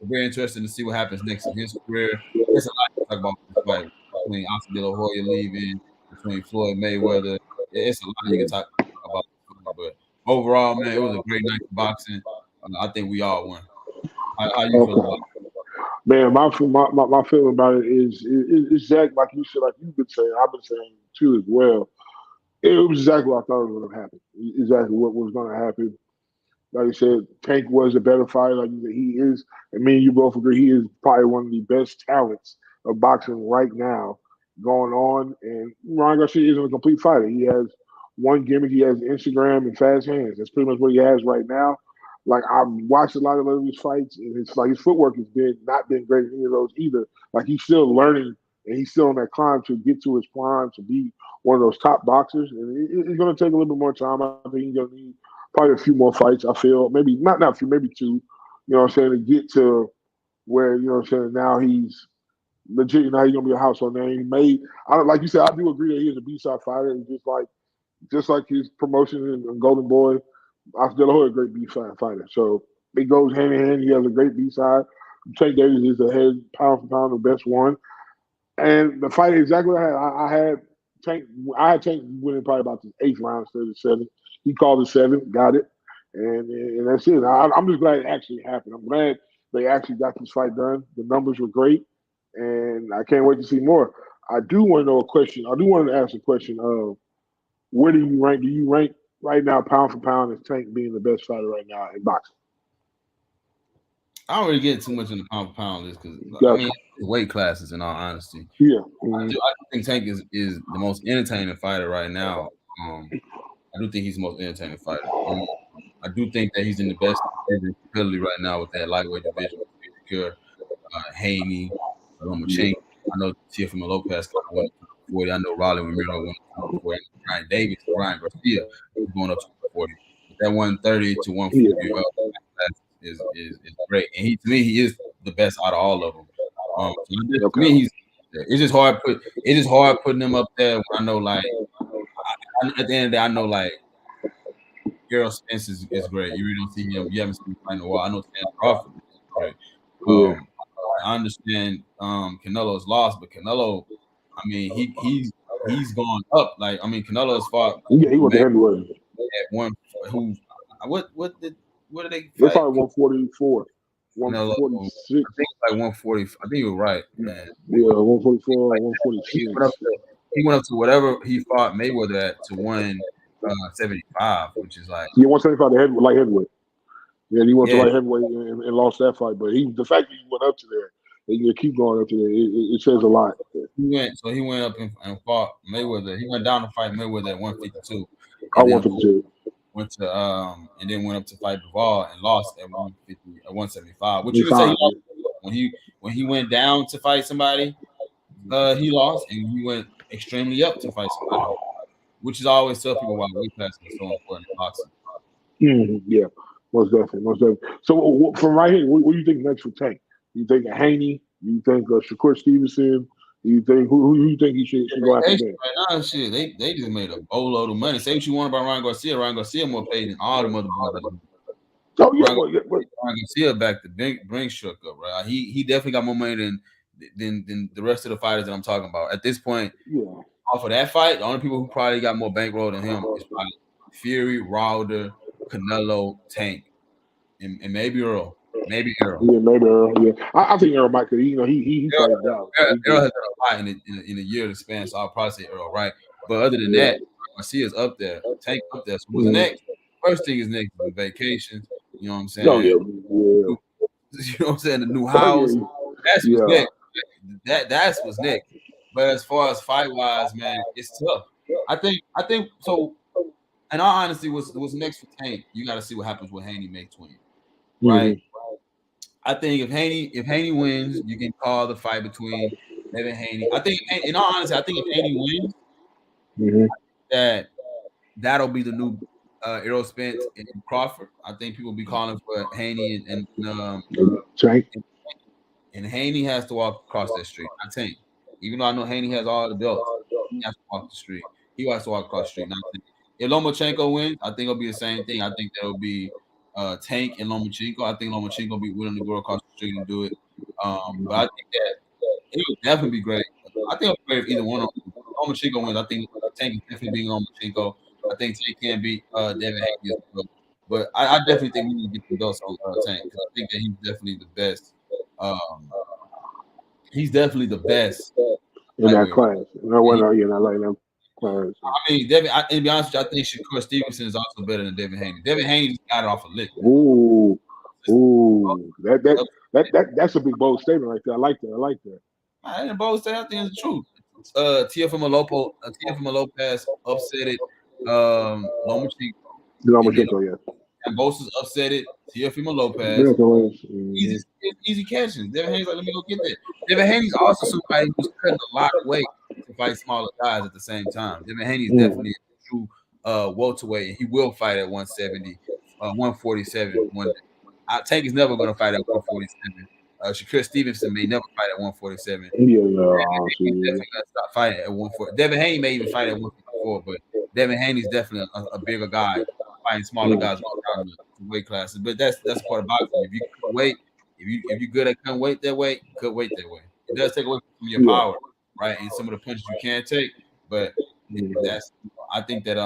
Very interesting to see what happens next in his career. There's a lot to talk about this fight between Oscar De La Hoya leaving, between Floyd Mayweather. It's a lot you can talk about. But overall, man, it was a great night for boxing. I think we all won. How you feel about it? Man, my feeling about it is exactly like you said, like you've been saying, I've been saying too as well. It was exactly what I thought was going to happen. Exactly what was going to happen. Like you said, Tank was a better fighter. Like you said, he is, and me and you both agree, he is probably one of the best talents of boxing right now going on. And Ryan Garcia isn't a complete fighter. He has one gimmick. He has Instagram and fast hands. That's pretty much what he has right now. Like I've watched a lot of his fights, and it's like his footwork has been not been great in any of those either. Like he's still learning, and he's still on that climb to get to his prime to be one of those top boxers. And it's going to take a little bit more time. I think he's going to need probably a few more fights. I feel maybe not a few, maybe two. You know what I'm saying, to get to where you know what I'm saying. Now he's legit. Now he's gonna be a household name. He made. I like you said. I do agree that he is a B-side fighter. And just like his promotion in Golden Boy, Oscar De La Hoya, a great B-side fighter. So it goes hand in hand. He has a great B-side. Tank Davis is the head pound for pound the best one. And the fight exactly what I had. I had Tank. I had Tank winning probably about the eighth round instead of seven. He called it seven, got it, and that's it. I'm just glad it actually happened. I'm glad they actually got this fight done. The numbers were great, and I can't wait to see more. I do want to know a question. I do want to ask a question of where do you rank? Do you rank right now pound for pound as Tank being the best fighter right now in boxing? I don't really get too much in the pound for pound list because I Gotcha. mean weight classes. In all honesty, Yeah. I think Tank is the most entertaining fighter right now. I do think he's the most entertaining fighter. I do think that he's in the best ability right now with that lightweight division. Secure, Haney, Lomachenko. I know Teofimo Lopez kind of went up to 40. I know Raleigh Romero went up to 40. Ryan Davis, Ryan Garcia is going up to 40. But that 130 to 140 Yeah. is great. And to me, he is the best out of all of them. To Okay. me, it's just hard putting him up there. When I know like at the end of the day, I know like Errol Spence is great. You really don't see him. You haven't seen him fight in a while. I know Stan Crawford is great. Yeah. I understand Canelo's lost, but Canelo, I mean, he's gone up. Like I mean, Canelo's fought Yeah. He went to man heavyweight. at one who what did they They fight? fought 144, Canelo, I 146. think like 140. I think you were right, man. Yeah, 144, He 146. went up to whatever he fought Mayweather at to 175, which is like Yeah, 175 to light heavyweight. Yeah, he went to yeah. light heavyweight and lost that fight. But the fact that he went up to there and you keep going up to there, it says a lot. He went up and fought Mayweather. He went down to fight Mayweather at 152, I and then want of to course do. went to and then went up to fight Duval and lost at 150 at 175. Which He you can say he fine. lost when he went down to fight somebody, he lost, and he went extremely up to fight somebody, which is I always tell people why weight class is so important in boxing. Yeah, most definitely, most definitely. So from right here, what do you think next for Tank? You think of Haney? You think of Shakur Stevenson? You think who you think he should go after next? Right now, shit, they just made a boatload of money. Say what you want about Ryan Garcia. Ryan Garcia more paid than all the other boys. Oh yeah, Ryan, Ryan Garcia back to bring shook up, right? He definitely got more money than the rest of the fighters that I'm talking about. At this point, yeah. off of that fight, the only people who probably got more bankroll than him is probably Fury, Wilder, Canelo, Tank, and maybe Earl. Maybe Earl. Yeah, maybe Earl. Yeah, I think Earl might. Cause he fighting down. Earl has done a lot in a year to span, so I'll probably say Earl, right? But other than that, Garcia's up there, Tank up there. So who's next? First thing is next is vacations. You know what I'm saying? Oh yeah, You know what I'm saying? The new house. That's what's next. That's what's next. But as far as fight wise, man, it's tough. I think so. In all honesty, what's next for Tank? You got to see what happens with Haney May twin, right? Mm-hmm. I think if Haney wins, you can call the fight between Devin Haney. I think, in all honesty, I think if Haney wins, Mm-hmm. that'll be the new Errol Spence and Crawford. I think people will be calling for Haney Tank. and Haney has to walk across that street. I think, even though I know Haney has all the belts, he has to walk the street. He has to walk across the street. Not Tank. If Lomachenko wins, I think it'll be the same thing. I think that'll be Tank and Lomachenko. I think Lomachenko will be willing to go across the street and do it. But I think that it would definitely be great. I think it'll be great if either one of them. Lomachenko wins. I think Tank is definitely beating Lomachenko. I think Tank can beat Devin Haney as well. But I definitely think we need to get the belts on Tank because I think that he's definitely the best. Um, he's definitely the best In that lightweight. class. No one you're not like that class. I mean, Devin. To be honest with you, I think Shakur Stevenson is also better than Devin Haney. Devin Haney just got it off a lick. Ooh. That's a big bold statement right there. I like that. I ain't bold say I think it's the truth. Teofimo Lopez upsetted Lomachenko. Lomachenko, yeah. And Bosa's upsetted Teofimo Lopez. Easy catching. Devin Haney's like, let me go get that. Devin Haney's also somebody who's cutting a lot of weight to fight smaller guys at the same time. Devin Haney's definitely a true welterweight, and he will fight at 170, 147 one day. Tank is never going to fight at 147. Shakur Stevenson may never fight at 147. Yeah, he's definitely going to stop fighting at 140. Devin Haney may even fight at 154, but Devin Haney's definitely a bigger guy fighting smaller guys around the weight classes. But that's part of boxing. If you cut weight, if you're good at cutting weight that way, cut weight that way. It does take away from your power, right? And some of the punches you can take, but I think that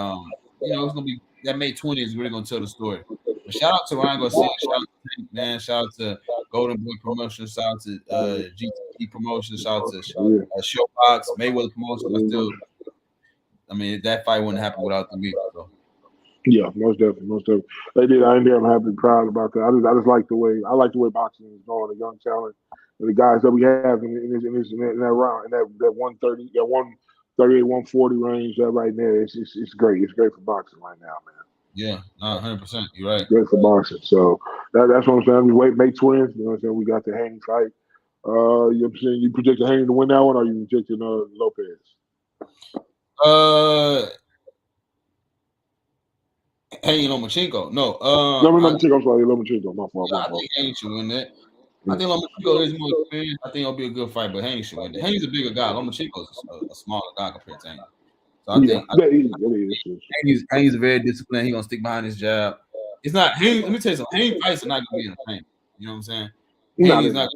it's gonna be that May 20th is really gonna tell the story. But shout out to Ryan Garcia, shout out to Tank, man, shout out to Golden Boy Promotions, shout out to GTP Promotions, shout out to Showbox, Mayweather Promotions. I mean, that fight wouldn't happen without the media. So. Yeah, most definitely. They did. I'm happy, proud about that. I just like the way boxing is going. The young talent, and the guys that we have in that round, in that 130, that 138, 140 range, that right there, it's great. It's great for boxing right now, man. Yeah, 100%. You're right. Great for boxing. So that's what I'm saying. We wait, make twins. You know what I'm saying? We got the Haney fight. You know what I'm saying? You projecting Haney to win that one, or you projecting Lopez? Haney Lomachenko. No. Lomachenko. I'm sorry, Lomachenko. My fault. I think Haney should win that. I think Lomachenko is more experienced. I think it'll be a good fight, but Haney should win that. Haney's a bigger guy. Lomachenko's a smaller guy compared to Haney. So I think Haney's very disciplined. He's gonna stick behind his jab. It's not Haney. Let me tell you something. Haney fights are not gonna be entertaining. You know what I'm saying? Haney's not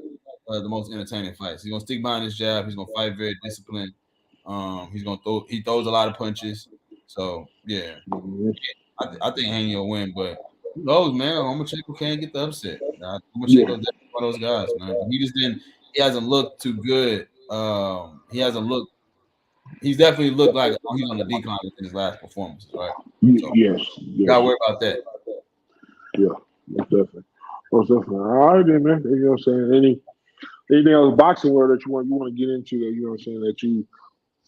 the most entertaining fights. He's gonna stick behind his jab. He's gonna fight very disciplined. He throws a lot of punches. So yeah. I think Haney will win, but who knows, man? Lomachenko can't get the upset. Lomachenko is definitely one of those guys, man. But he hasn't looked too good. He's definitely looked like he's on the decline in his last performances, right? So, yes. Gotta worry about that. Yeah, definitely. All right, then, man. You know what I'm saying? Anything else boxing world that you want to get into that, you know what I'm saying, that you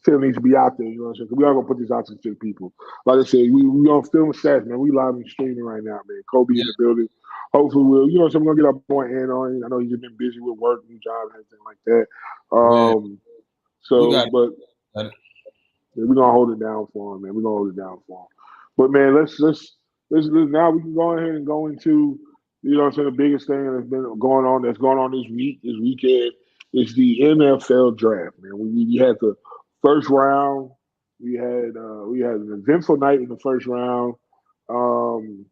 still needs to be out there, you know what I'm saying? Because we are gonna put this out to the people. Like I said, we on film Statz, man. We live and streaming right now, man. Kobe in the building. Hopefully we'll, you know what I'm saying, we're gonna get our boy Ann on. I know he's just been busy with work, new job, and everything like that. We're gonna hold it down for him, man. We're gonna hold it down for him. But man, let's now we can go ahead and go into, you know what I'm saying, the biggest thing that's going on this weekend is the NFL draft, man. We had the first round. We had an eventful night in the first round. You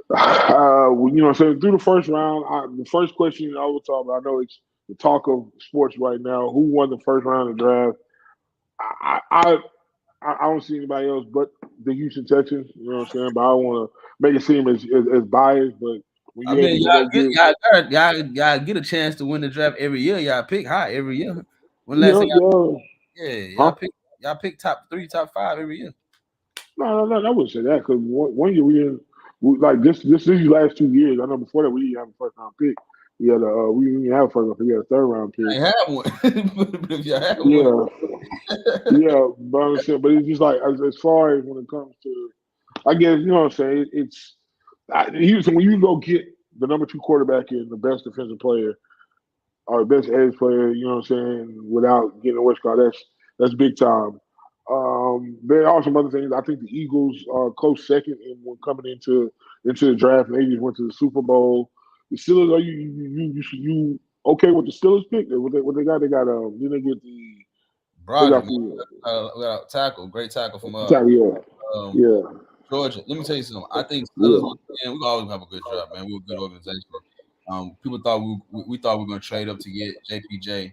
know what I'm saying, through the first round, the first question I will talk about, I know it's the talk of sports right now. Who won the first round of the draft? I don't see anybody else but the Houston Texans. You know what I'm saying? But I don't want to make it seem as biased. But when y'all get a chance to win the draft every year. Y'all pick high every year. When last y'all pick top 3, top 5 every year. No, I wouldn't say that because one year we didn't. Like this these last 2 years. I know before that we didn't have a first round pick. Yeah, we didn't have a first round pick. We had a third round pick. I ain't have one, but if you had one, Yeah, yeah, but I'm saying, but it's just like as far as when it comes to, I guess you know what I'm saying. So when you go get the number two quarterback and the best defensive player or best edge player, you know what I'm saying, without getting a what's called, that's big time. There are some other things. I think the Eagles are close second in when coming into the draft. And they just went to the Super Bowl. The Steelers, are you okay with the Steelers pick? What they got? They got then they Broderick, got man, the we got a tackle, great tackle from yeah um, yeah Georgia. Let me tell you something. I think Steelers, yeah. man, we always have a good draft, man. We're a good organization. People thought we thought we were going to trade up to get JPJ,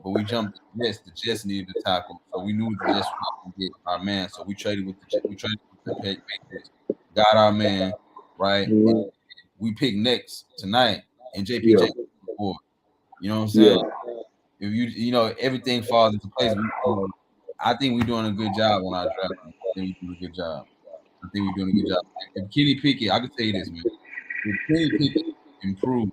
but we jumped the Jets. The Jets needed a tackle, so we knew the Jets were going to get our man. So we traded with we traded with the Patriots, got our man, right? And Mhm. we picked next tonight, and JPJ Yeah, on board. You know what I'm saying? yeah, If everything falls into place. I think we're doing a good job on our draft. I think we're doing a good job. I think we're doing a good job. If Kenny Pickett, I can tell you this, man. If Kenny Pickett improves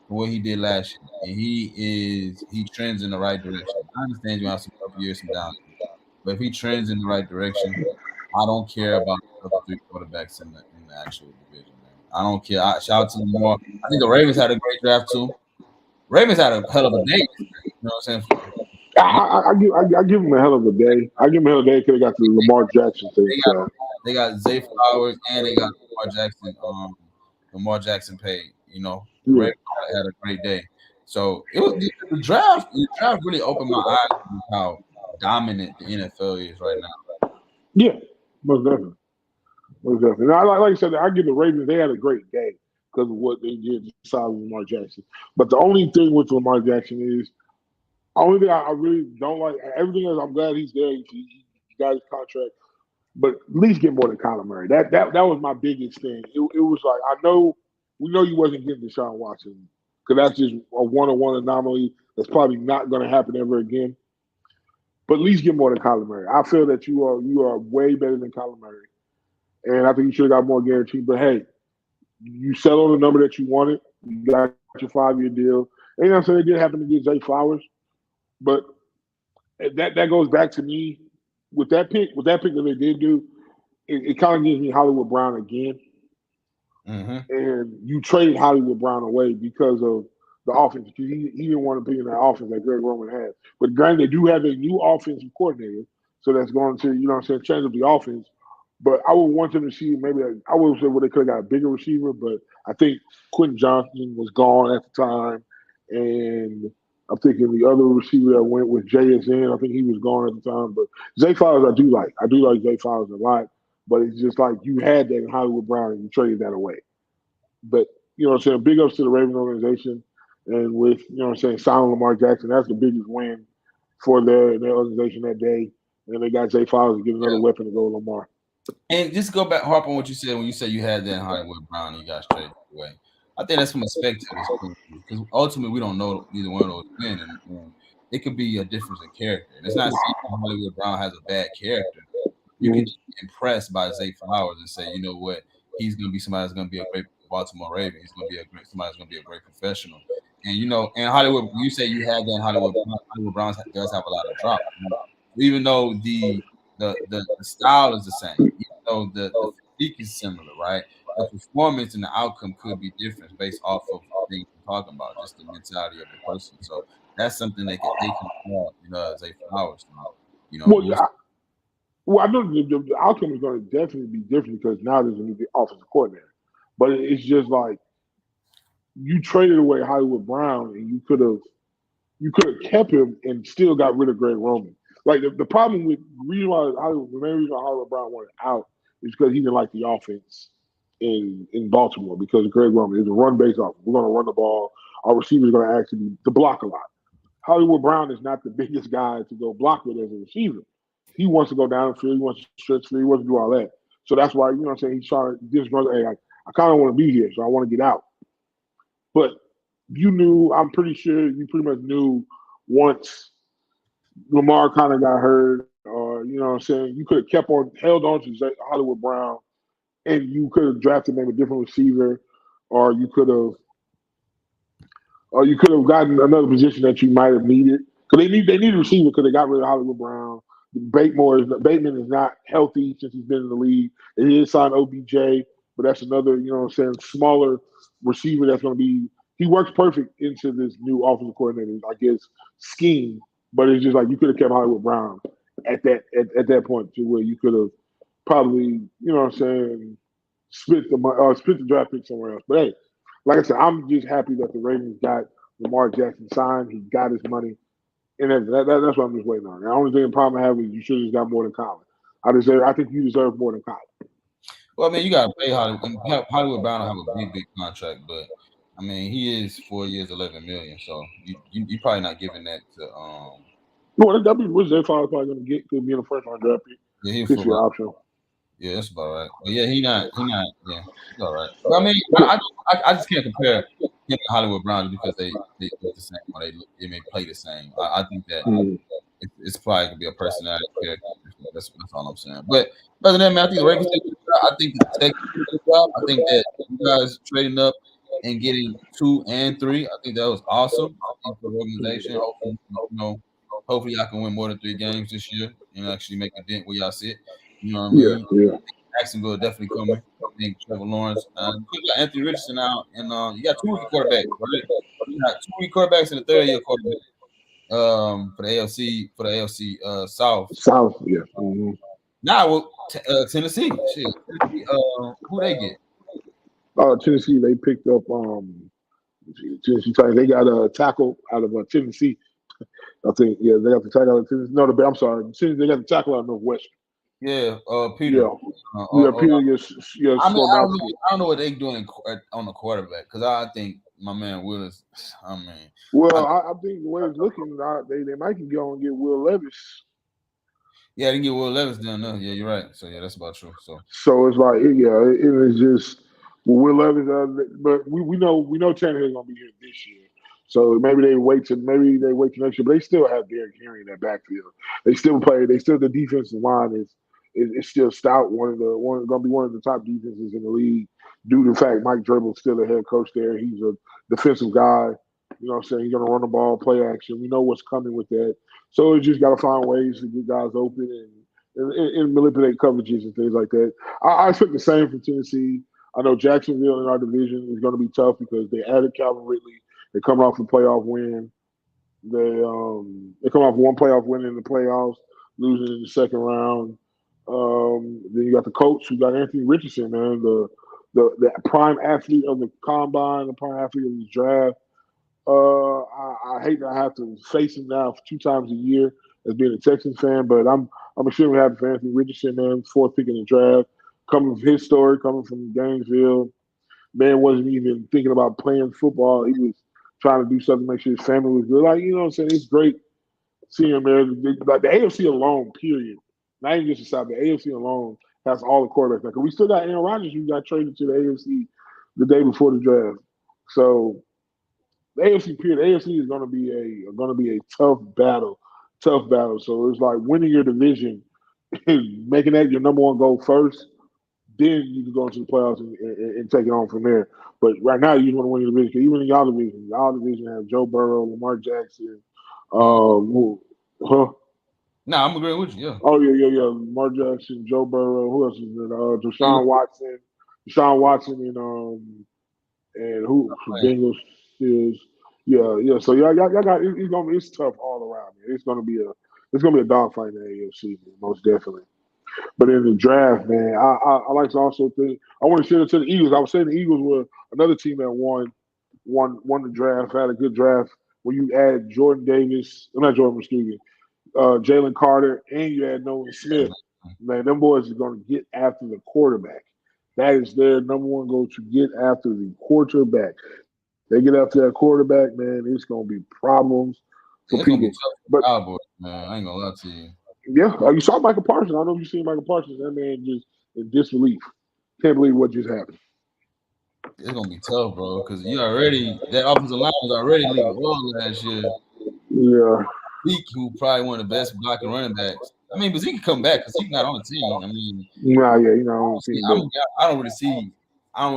from what he did last year, and he trends in the right direction. I understand you have some up years, some down years, but if he trends in the right direction, I don't care about the other three quarterbacks in the actual division, man. I don't care. Shout out to Lamar. I think the Ravens had a great draft too. Ravens had a hell of a day. You know what I'm saying? I give him a hell of a day. I give him a hell of a day because they got the Lamar Jackson thing. They got So they got Zay Flowers and they got Lamar Jackson paid. The yeah, Ravens had a great day. So it was the draft. The draft really opened my eyes to how dominant the NFL is right now. yeah, most definitely, most definitely. And like I said, I give the Ravens. They had a great day because of what they did to sign Lamar Jackson. But the only thing with Lamar Jackson is only thing I really don't like. Everything else, I'm glad he's there. He got his contract. But at least get more than Kyler Murray. That was my biggest thing. It was like we know you wasn't getting Deshaun Watson because that's just a one-on-one anomaly that's probably not going to happen ever again. But at least get more than Kyler Murray. I feel that you are way better than Kyler Murray, and I think you should have got more guaranteed. But hey, you settled on the number that you wanted. You got your 5-year deal. And you know what I'm saying? It did happen to get Zay Flowers, but that goes back to me with that pick. With that pick that they did do, it kind of gives me Hollywood Brown again. Mm-hmm. And you traded Hollywood Brown away because of the offense. Because he didn't want to be in that offense like Greg Roman had. But granted, they do have a new offensive coordinator, so that's going to, you know what I'm saying, change up the offense. But I would want them to see maybe I would say they could have got a bigger receiver, but I think Quentin Johnson was gone at the time, and I'm thinking the other receiver that went with JSN, I think he was gone at the time. But Zay Flowers, I do like. I do like Zay Flowers a lot, but it's just like you had that in Hollywood Brown and you traded that away. But you know what I'm saying, big ups to the Raven organization, and with you know what I'm saying, signing Lamar Jackson, that's the biggest win for their organization that day. And they got Zay Flowers to get another weapon to go with Lamar. And just go back, harp on what you said when you said you had that in Hollywood Brown and you got straight away. I think that's from a spectator's point of view because ultimately we don't know neither one of those men, and it could be a difference in character. And it's not saying Hollywood Brown has a bad character. You can Mhm. just be impressed by Zay Flowers and say, you know what, he's going to be somebody that's going to be a great Baltimore Raven. He's going to be a great somebody that's going to be a great professional. And and Hollywood, you say you had that in Hollywood. Hollywood Brown does have a lot of drop, even though the style is the same, even though the physique is similar, right? The performance and the outcome could be different based off of the things we're talking about, just the mentality of the person. So that's something they can have, as a Flowers. Well, We'll I know the outcome is going to definitely be different because now there's a new offensive coordinator. But it's just like you traded away Hollywood Brown, and you could have kept him and still got rid of Greg Roman. Like the problem with the main reason why Hollywood Brown wanted out is because he didn't like the offense in Baltimore because Greg Roman is a run based offense. We're going to run the ball. Our receivers are going to actually to block a lot. Hollywood Brown is not the biggest guy to go block with as a receiver. He wants to go down the field. He wants to stretch field. He wants to do all that. So that's why, you know what I'm saying, he's trying to just run, hey, I kind of want to be here, so I want to get out. But I'm pretty sure you pretty much knew once Lamar kind of got hurt, or, you know what I'm saying, you could have held on to Hollywood Brown, and you could have drafted maybe a different receiver, or you could have or you could have gotten another position that you might have needed. Because they need a receiver because they got rid of Hollywood Brown. Bateman is not healthy since he's been in the league. They did sign OBJ, but that's another, smaller receiver that's going to be. He works perfect into this new offensive coordinator, I guess, scheme. But it's just like you could have kept Hollywood Brown at that point to where you could have probably, split the draft pick somewhere else. But hey, like I said, I'm just happy that the Ravens got Lamar Jackson signed. He got his money, and that's what I'm just waiting on. The only thing problem I have is you should have just got more than Colin. I think you deserve more than Colin. Well, I mean, you got to pay Hollywood. And Hollywood Brown will have a big contract, but I mean, he is 4 years, $11 million. So you probably not giving that to No, that'd be which they probably going to get. Could be in the first round draft pick. Yeah, he's This year option. Yeah, that's about right. But yeah, he not. Yeah, he's all right. But I mean, I just can't compare him to Hollywood Brown because they look the same or they may play the same. I think that it's probably gonna be a personality character. That's all I'm saying. But other than that, man, I think the Ravens did a good job. I think the Tech did a good job. I think that you guys trading up and getting 2 and 3. I think that was awesome. I think for the organization, hopefully y'all can win more than 3 games this year and actually make a dent where y'all sit. You know what I mean? Yeah. Jacksonville definitely coming. I think Trevor Lawrence. You got Anthony Richardson out, and you got 2 rookie quarterbacks, right? You got 2 rookie quarterbacks and a third-year quarterback. For the AFC South. South, yeah. Mm-hmm. Now, Tennessee. Shit. Who they get? Tennessee. They picked up Tennessee Titans. They got a tackle out of Tennessee. I think, yeah, they got the tackle out of Tennessee. No, I'm sorry. They got the tackle out of Northwestern. Yeah, Peter. Peter. I don't know what they're doing on the quarterback because I think my man Willis. I think the way it's looking, they might can go and get Will Levis. Yeah, they can get Will Levis down there. Yeah, you're right. So yeah, that's about true. So it's like, it is just Will Levis. But we know Tannehill's gonna be here this year. So maybe they wait till next year. But they still have Derrick Henry in that backfield. They still play. The defensive line is still stout. Going to be one of the top defenses in the league due to the fact Mike Vrabel's still the head coach there. He's a defensive guy. You know what I'm saying? He's going to run the ball, play action. We know what's coming with that. So you just got to find ways to get guys open and manipulate coverages and things like that. I expect the same from Tennessee. I know Jacksonville in our division is going to be tough because they added Calvin Ridley. They come off a playoff win. They come off one playoff win in the playoffs, losing in the second round. Then you got the coach who got Anthony Richardson, man, the prime athlete of the combine, the prime athlete of the draft. I hate that I have to face him now 2 times a year as being a Texans fan, but I'm extremely happy for Anthony Richardson, man, 4th pick in the draft. Coming from his story, coming from Gainesville, man wasn't even thinking about playing football. He was trying to do something to make sure his family was good. Like, you know what I'm saying? It's great seeing him there. Like the AFC alone, period. Not even just the South, the AFC alone has all the quarterbacks. Because we still got Aaron Rodgers who got traded to the AFC the day before the draft. So the AFC period, the AFC is going to be a tough battle. So it's like winning your division, making that your number 1 goal first. Then you can go into the playoffs and take it on from there. But right now, you want to win your division. Even in y'all division have Joe Burrow, Lamar Jackson. No, I'm agreeing with you. Yeah. Oh yeah. Lamar Jackson, Joe Burrow. Who else is there? Deshaun Watson, and who Bengals is. Yeah. So y'all got it's tough all around. Man. It's gonna be a dogfight in the AFC, man, most definitely. But in the draft, man, I like to also think I want to share it to the Eagles. I was saying the Eagles were another team that won the draft, had a good draft where you add Jordan Davis, not Jordan, excuse me, Jalen Carter, and you add Nolan Smith. Man, them boys are going to get after the quarterback. That is their number 1 goal, to get after the quarterback. They get after that quarterback, man, it's going to be problems for people. But Cowboys, man, I ain't gonna lie to you. Yeah, you saw Michael Parsons. I know you seen Michael Parsons. That man just in disbelief. Can't believe what just happened. It's gonna be tough, bro, because that offensive line was already league world last year. Yeah. Zeke, who probably one of the best blocking running backs. I mean, but Zeke can come back because he's not on the team. I mean, I don't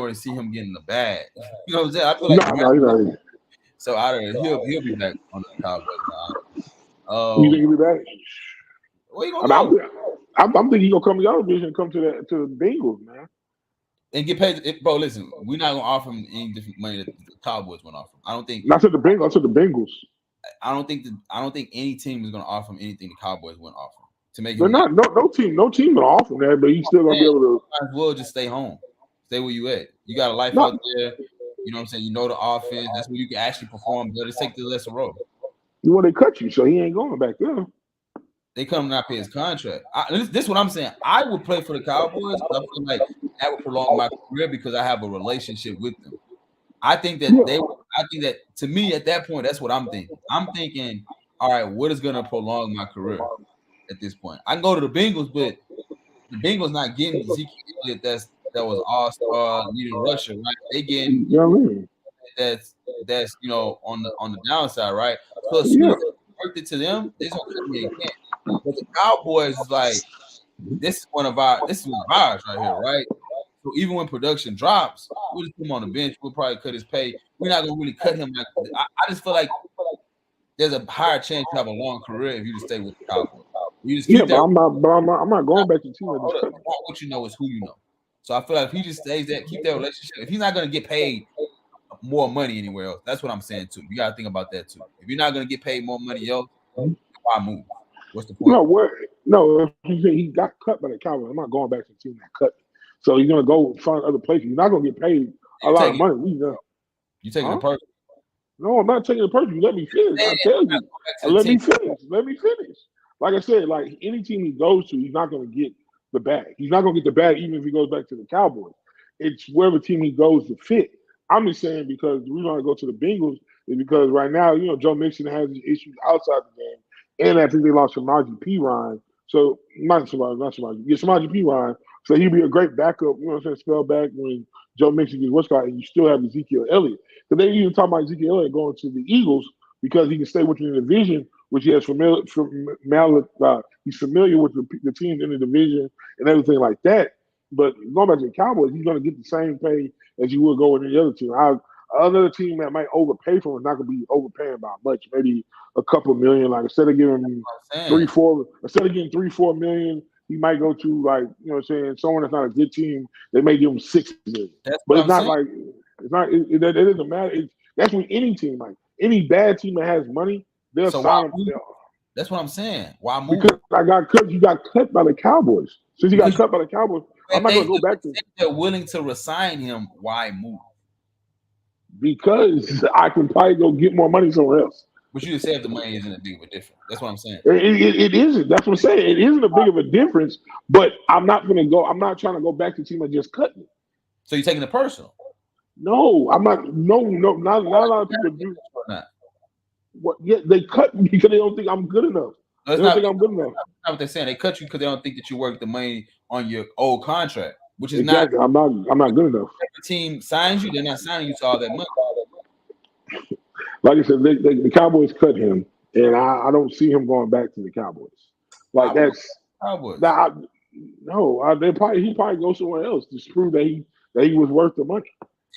really see him getting the bag. You know what I'm saying? I feel like So out of it, he'll be back on the Cowboys now. You think he'll be back? Where you I gonna mean, go? I'm thinking he's gonna come to the other division and come to the Bengals, man. And get paid, bro. Listen, we're not gonna offer him any different money that the Cowboys want to offer him. I don't think. Not to the Bengals. I said the Bengals. I don't think any team is gonna offer him anything the Cowboys wouldn't offer him to make They're him. not. No team gonna offer him that, but he's still gonna be able to. Might as well just stay home, stay where you at. You got a life No. out there. You know what I'm saying? You know the offense. That's where you can actually perform. But just take the lesser road. Well, they cut you, so he ain't going back there. They come not pay his contract. This is what I'm saying. I would play for the Cowboys. I feel like that would prolong my career because I have a relationship with them. I think that I think that to me at that point, that's what I'm thinking. I'm thinking, all right, what is gonna prolong my career at this point? I can go to the Bengals, but the Bengals not getting Ezekiel Elliott that was all-star leading rusher, right? They getting that's on the downside, right? So as soon as they worked it to them, they're gonna cut me again. But the Cowboys is like, this is one of ours right here, right? So even when production drops, we'll just put him on the bench. We'll probably cut his pay. We're not gonna really cut him. Like I just feel like there's a higher chance you have a long career if you just stay with the Cowboys. You just keep but I'm not going back to the team. What you know is who you know. So I feel like if he just stays there, keep that relationship. If he's not gonna get paid more money anywhere else, that's what I'm saying too. You gotta think about that too. If you're not gonna get paid more money else, why move? What's the point? No, he got cut by the Cowboys. I'm not going back to the team that cut. So he's gonna go find other places. You're not gonna get paid a lot of money. You taking a person? No, I'm not taking a person. You let me finish. I tell you. Let me finish. Like I said, like any team he goes to, he's not gonna get the bag. He's not gonna get the bag even if he goes back to the Cowboys. It's wherever team he goes to fit. I'm just saying because the reason I go to the Bengals is because right now, Joe Mixon has these issues outside the game. And I think they lost Samaje Perine. So Samaje Perine. So he'd be a great backup, spell back when Joe Mixon gets what's called, and you still have Ezekiel Elliott. So they even talk about Ezekiel Elliott going to the Eagles because he can stay within the division, which he has he's familiar with the teams in the division and everything like that. But going back to the Cowboys, he's going to get the same pay as you would go with any other team. Another team that might overpay for him is not going to be overpaying by much, maybe a couple million. Like instead of giving him $3-4 million, he might go to someone that's not a good team. They may give him $6 million. But it's not like it doesn't matter. That's with any team. Like any bad team that has money, they'll sign him. That's what I'm saying. Why move? Because you got cut by the Cowboys. Since you got cut by the Cowboys, I'm not going to go back to. They're willing to resign him. Why move? Because I can probably go get more money somewhere else. But you just say if the money isn't a big of a difference. That's what I'm saying. It isn't. That's what I'm saying. It isn't a big of a difference. But I'm not going to go. I'm not trying to go back to the team that just cut me. So you're taking it personal? No, I'm not. No. Not a lot of people do. What? Yeah, they cut me because they don't think I'm good enough. No, they don't think I'm good enough. That's not what they're saying. They cut you because they don't think that you work the money on your old contract, which is exactly. I'm not good enough. If the team signs you, they're not signing you to all that money. Like I said, the Cowboys cut him, and I don't see him going back to the Cowboys. Like that's Cowboys. He probably goes somewhere else to prove that he was worth the money.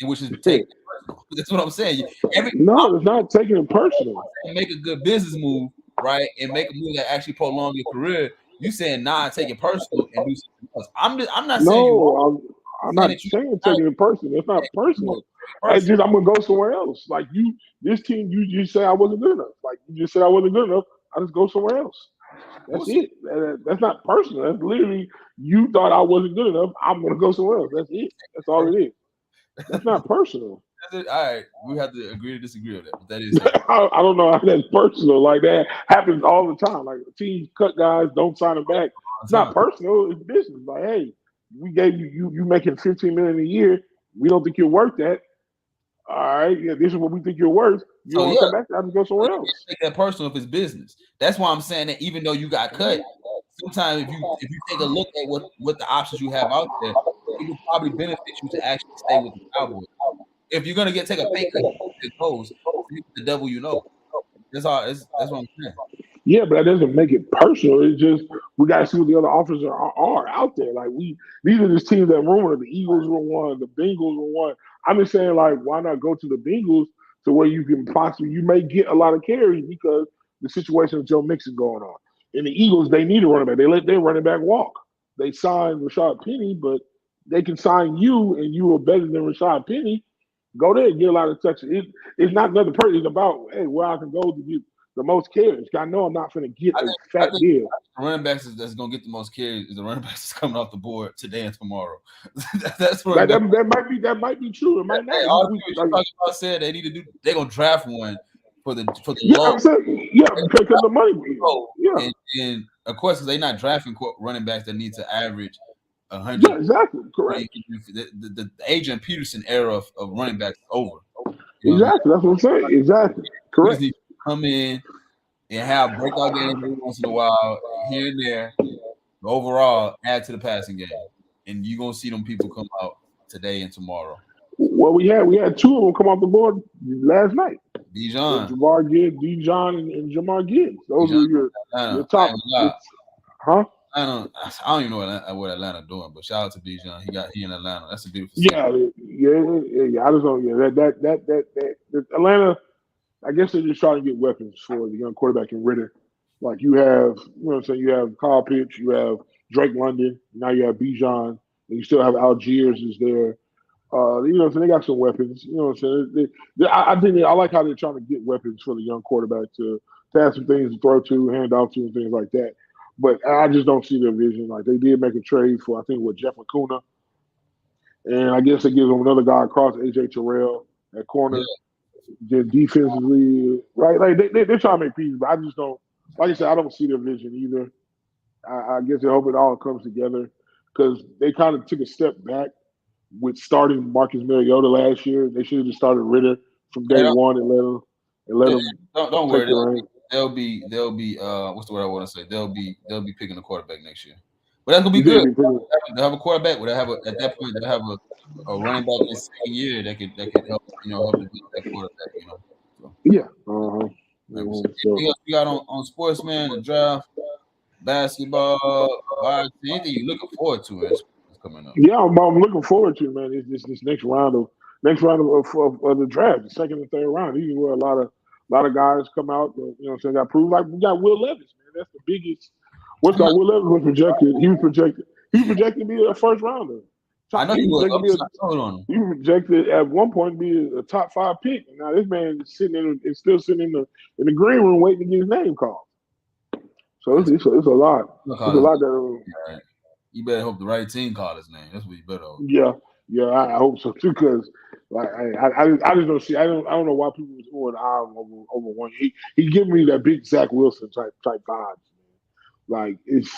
Which is that's what I'm saying. It's not taking it personal. Make a good business move, right, and make a move that actually prolong your career. You saying take it personal and do something else. I'm not saying I'm not saying taking it personal. It's not personal. I'm gonna go somewhere else. Like this team, you just say I wasn't good enough. Like you just said I wasn't good enough. I just go somewhere else. That's it. That's not personal. That's literally you thought I wasn't good enough. I'm gonna go somewhere else. That's it. That's all it is. That's not personal. All right, we have to agree to disagree with that. But that is. I don't know how that's personal. Like that happens all the time. Like teams cut guys, don't sign them back. It's not personal. It's business. Like, hey, we gave you making $15 million a year. We don't think you're worth that. All right, yeah, this is what we think you're worth. You want to come back? I just go somewhere else. Take that personal if it's business. That's why I'm saying that even though you got cut, sometimes if you take a look at what the options you have out there, it will probably benefit you to actually stay with the Cowboys. If you're gonna take a pay cut, it goes the devil you know. That's all. That's what I'm saying. Yeah, but that doesn't make it personal. It's just we got to see what the other offers are out there. Like these are just teams that rumored. The Eagles were one, the Bengals were one. I'm just saying, like, why not go to the Bengals to where you may get a lot of carries because the situation with Joe Mixon going on. And the Eagles, they need a running back. They let their running back walk. They signed Rashad Penny, but they can sign you, and you are better than Rashad Penny. Go there and get a lot of touches. It's not another person. It's about, hey, where I can go to get the most carries. I know I'm not going to get a fat deal. The running backs that's going to get the most carries is the running backs that's coming off the board today and tomorrow. That's where that might be true. It might not. All the people talking about said they need to do. They're going to draft one for the low. I'm saying, because of the money. And of course, they're not drafting running backs that need to average 100. Yeah, exactly. Correct. The Adrian Peterson era of running backs is over. Exactly. That's what I'm saying. Exactly. Correct. You come in and have breakout games every once in a while, here and there. Overall, add to the passing game, and you're gonna see them people come out today and tomorrow. Well, we had two of them come off the board last night. Dijon, Jamar Gibbs, and Jamar Gibbs. Those are your top. Huh? I don't even know what Atlanta doing, but shout out to Bijan. He in Atlanta. That's a beautiful city. Yeah. I just don't. Yeah, that Atlanta. I guess they're just trying to get weapons for the young quarterback in Ritter. Like you have, what I'm saying, you have Kyle Pitts, you have Drake London, now you have Bijan, and you still have Algiers is there. So they got some weapons. You know what I'm saying? I like how they're trying to get weapons for the young quarterback to have some things to throw to, hand off to, and things like that. But I just don't see their vision. Like they did make a trade for, I think, Jeff McCuna, and I guess they give them another guy across, AJ Terrell at corner. Then defensively, right? Like they're trying to make pieces, but I just don't. Like I said, I don't see their vision either. I guess I hope it all comes together because they kind of took a step back with starting Marcus Mariota last year. They should have just started Ritter from day one and let them. Don't worry. They'll be what's the word I want to say? They'll be picking a quarterback next year. But that's gonna be good. They'll have a quarterback. At that point they'll have a running back in the second year that could help help to get that quarterback. So. Yeah. Anything else you got on sportsman, the draft, basketball, anything you looking forward to is coming up? Yeah, I'm looking forward to it, man. It's this next round of the draft, the second and third round. These are where a lot of guys come out that, got proved. Like we got Will Levis, man. That's the biggest. Will Levis was projected. He was projected to be a first rounder. I know he was. He was projected at one point to be a top 5 pick. Now this man is still sitting in the green room waiting to get his name called. So it's a lot. It's a lot that. You better hope the right team called his name. That's what you better hope. Yeah, I hope so too. Because I just don't see. I don't know why people was going over one. He giving me that big Zach Wilson type vibes. Like it's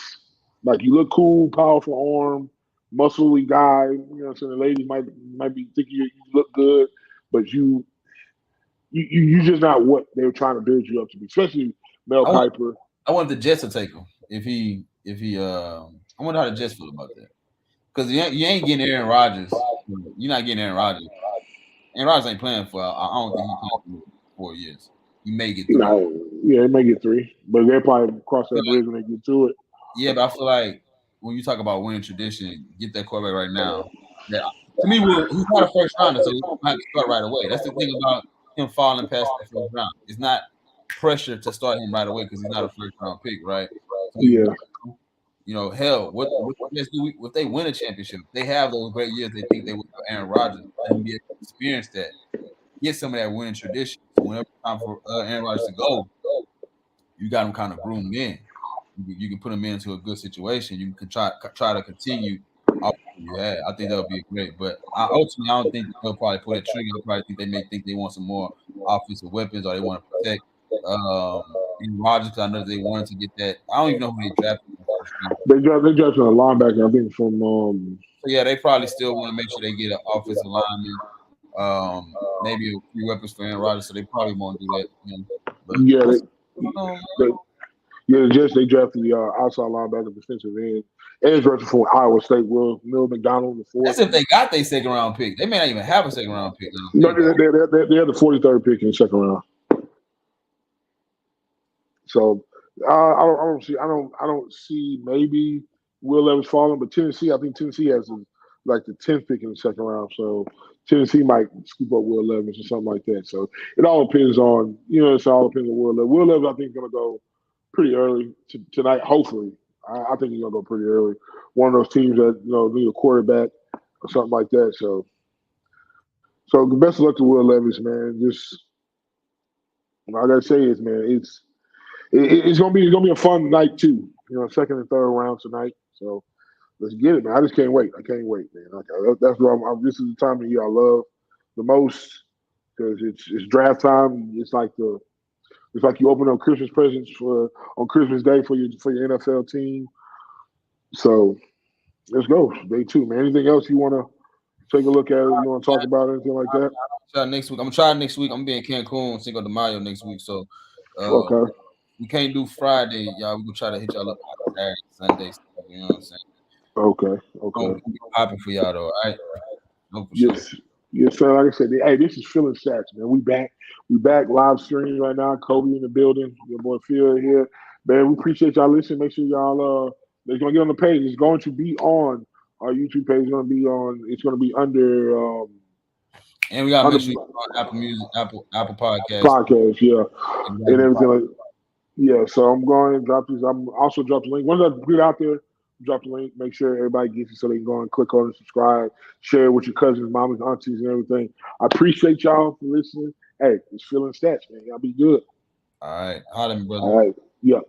like you look cool, powerful arm, muscly guy. You know what I'm saying? The ladies might be thinking you look good, but you just not what they were trying to build you up to be. Especially Mel Kiper. I want the Jets to take him if he. I wonder how the Jets feel about that. Because you ain't getting Aaron Rodgers. You're not getting Aaron Rodgers. Aaron Rodgers ain't playing for. I don't think he's playing for 4 years. He may get 3. He may get 3, but they'll probably cross that bridge when they get to it. Yeah, but I feel like when you talk about winning tradition, get that quarterback right now. Yeah, to me, he's not a first rounder, so he don't have to start right away. That's the thing about him falling past the first round. It's not pressure to start him right away because he's not a first round pick, right? So hell, what do if they win a championship? They have those great years. They think they will have Aaron Rodgers. Let him be able to experience that. Get some of that winning tradition. So whenever it's time for Aaron Rodgers to go, you got him kind of groomed in. You can put him into a good situation. You can try to continue off what you had. I think that would be great. But ultimately, I don't think they'll probably pull that trigger. They'll probably think they want some more offensive weapons or they want to protect Rodgers because I know they wanted to get that. I don't even know who they drafted. They drafted a linebacker, I think, from. So yeah, they probably still want to make sure they get an offensive lineman, maybe a few weapons for Aaron Rodgers. So they probably won't do that. The Jets they drafted the outside linebacker, defensive end, edge rusher from Iowa State, Will McDonald. That's if they got their second round pick. They may not even have a second round pick. No, they had the 43rd pick in the second round. So I don't see maybe Will Levis falling, but Tennessee, I think Tennessee has like the 10th pick in the second round. So Tennessee might scoop up Will Levis or something like that. So it all depends on, it's all depends on Will Levis. Will Levis, I think, is going to go pretty early tonight, hopefully. I think he's going to go pretty early. One of those teams that, need a quarterback or something like that. So best of luck to Will Levis, man. Just, all I got to say is, man, it's going to be a fun night, too. Second and third round tonight. So let's get it, man. I just can't wait. I can't wait, man. Okay, that's what this is the time of the year I love the most because it's draft time. It's like you open up Christmas presents on Christmas Day for your NFL team. So let's go. Day 2, man. Anything else you want to take a look at? You want to talk about anything like that? Try next week. I'm gonna try next week. I'm being Cancun, Cinco de Mayo next week. So Okay. we can't do Friday, y'all. We gonna try to hit y'all up on Saturday, Sunday. Stuff, you know what I'm saying? Okay. Popping for y'all though. All right. No, for Yes. sure. Yes, sir. Like I said, hey, this is Feeling Statz, man. We back live streaming right now. Kobe in the building. Your boy Phil here. Man, we appreciate y'all listening. Make sure y'all it's gonna get on the page. It's going to be on our YouTube page. It's gonna be under and we gotta make sure on Apple Music, Apple Podcast, yeah. And everything like yeah. So I'm going to drop these. I'm also drop the link. Once I get out there, drop the link. Make sure everybody gets it so they can go and click on and subscribe. Share it with your cousins, mamas, aunties, and everything. I appreciate y'all for listening. Hey, it's Feeling Statz, man. Y'all be good. All right. Holla, brother. All right. Yeah.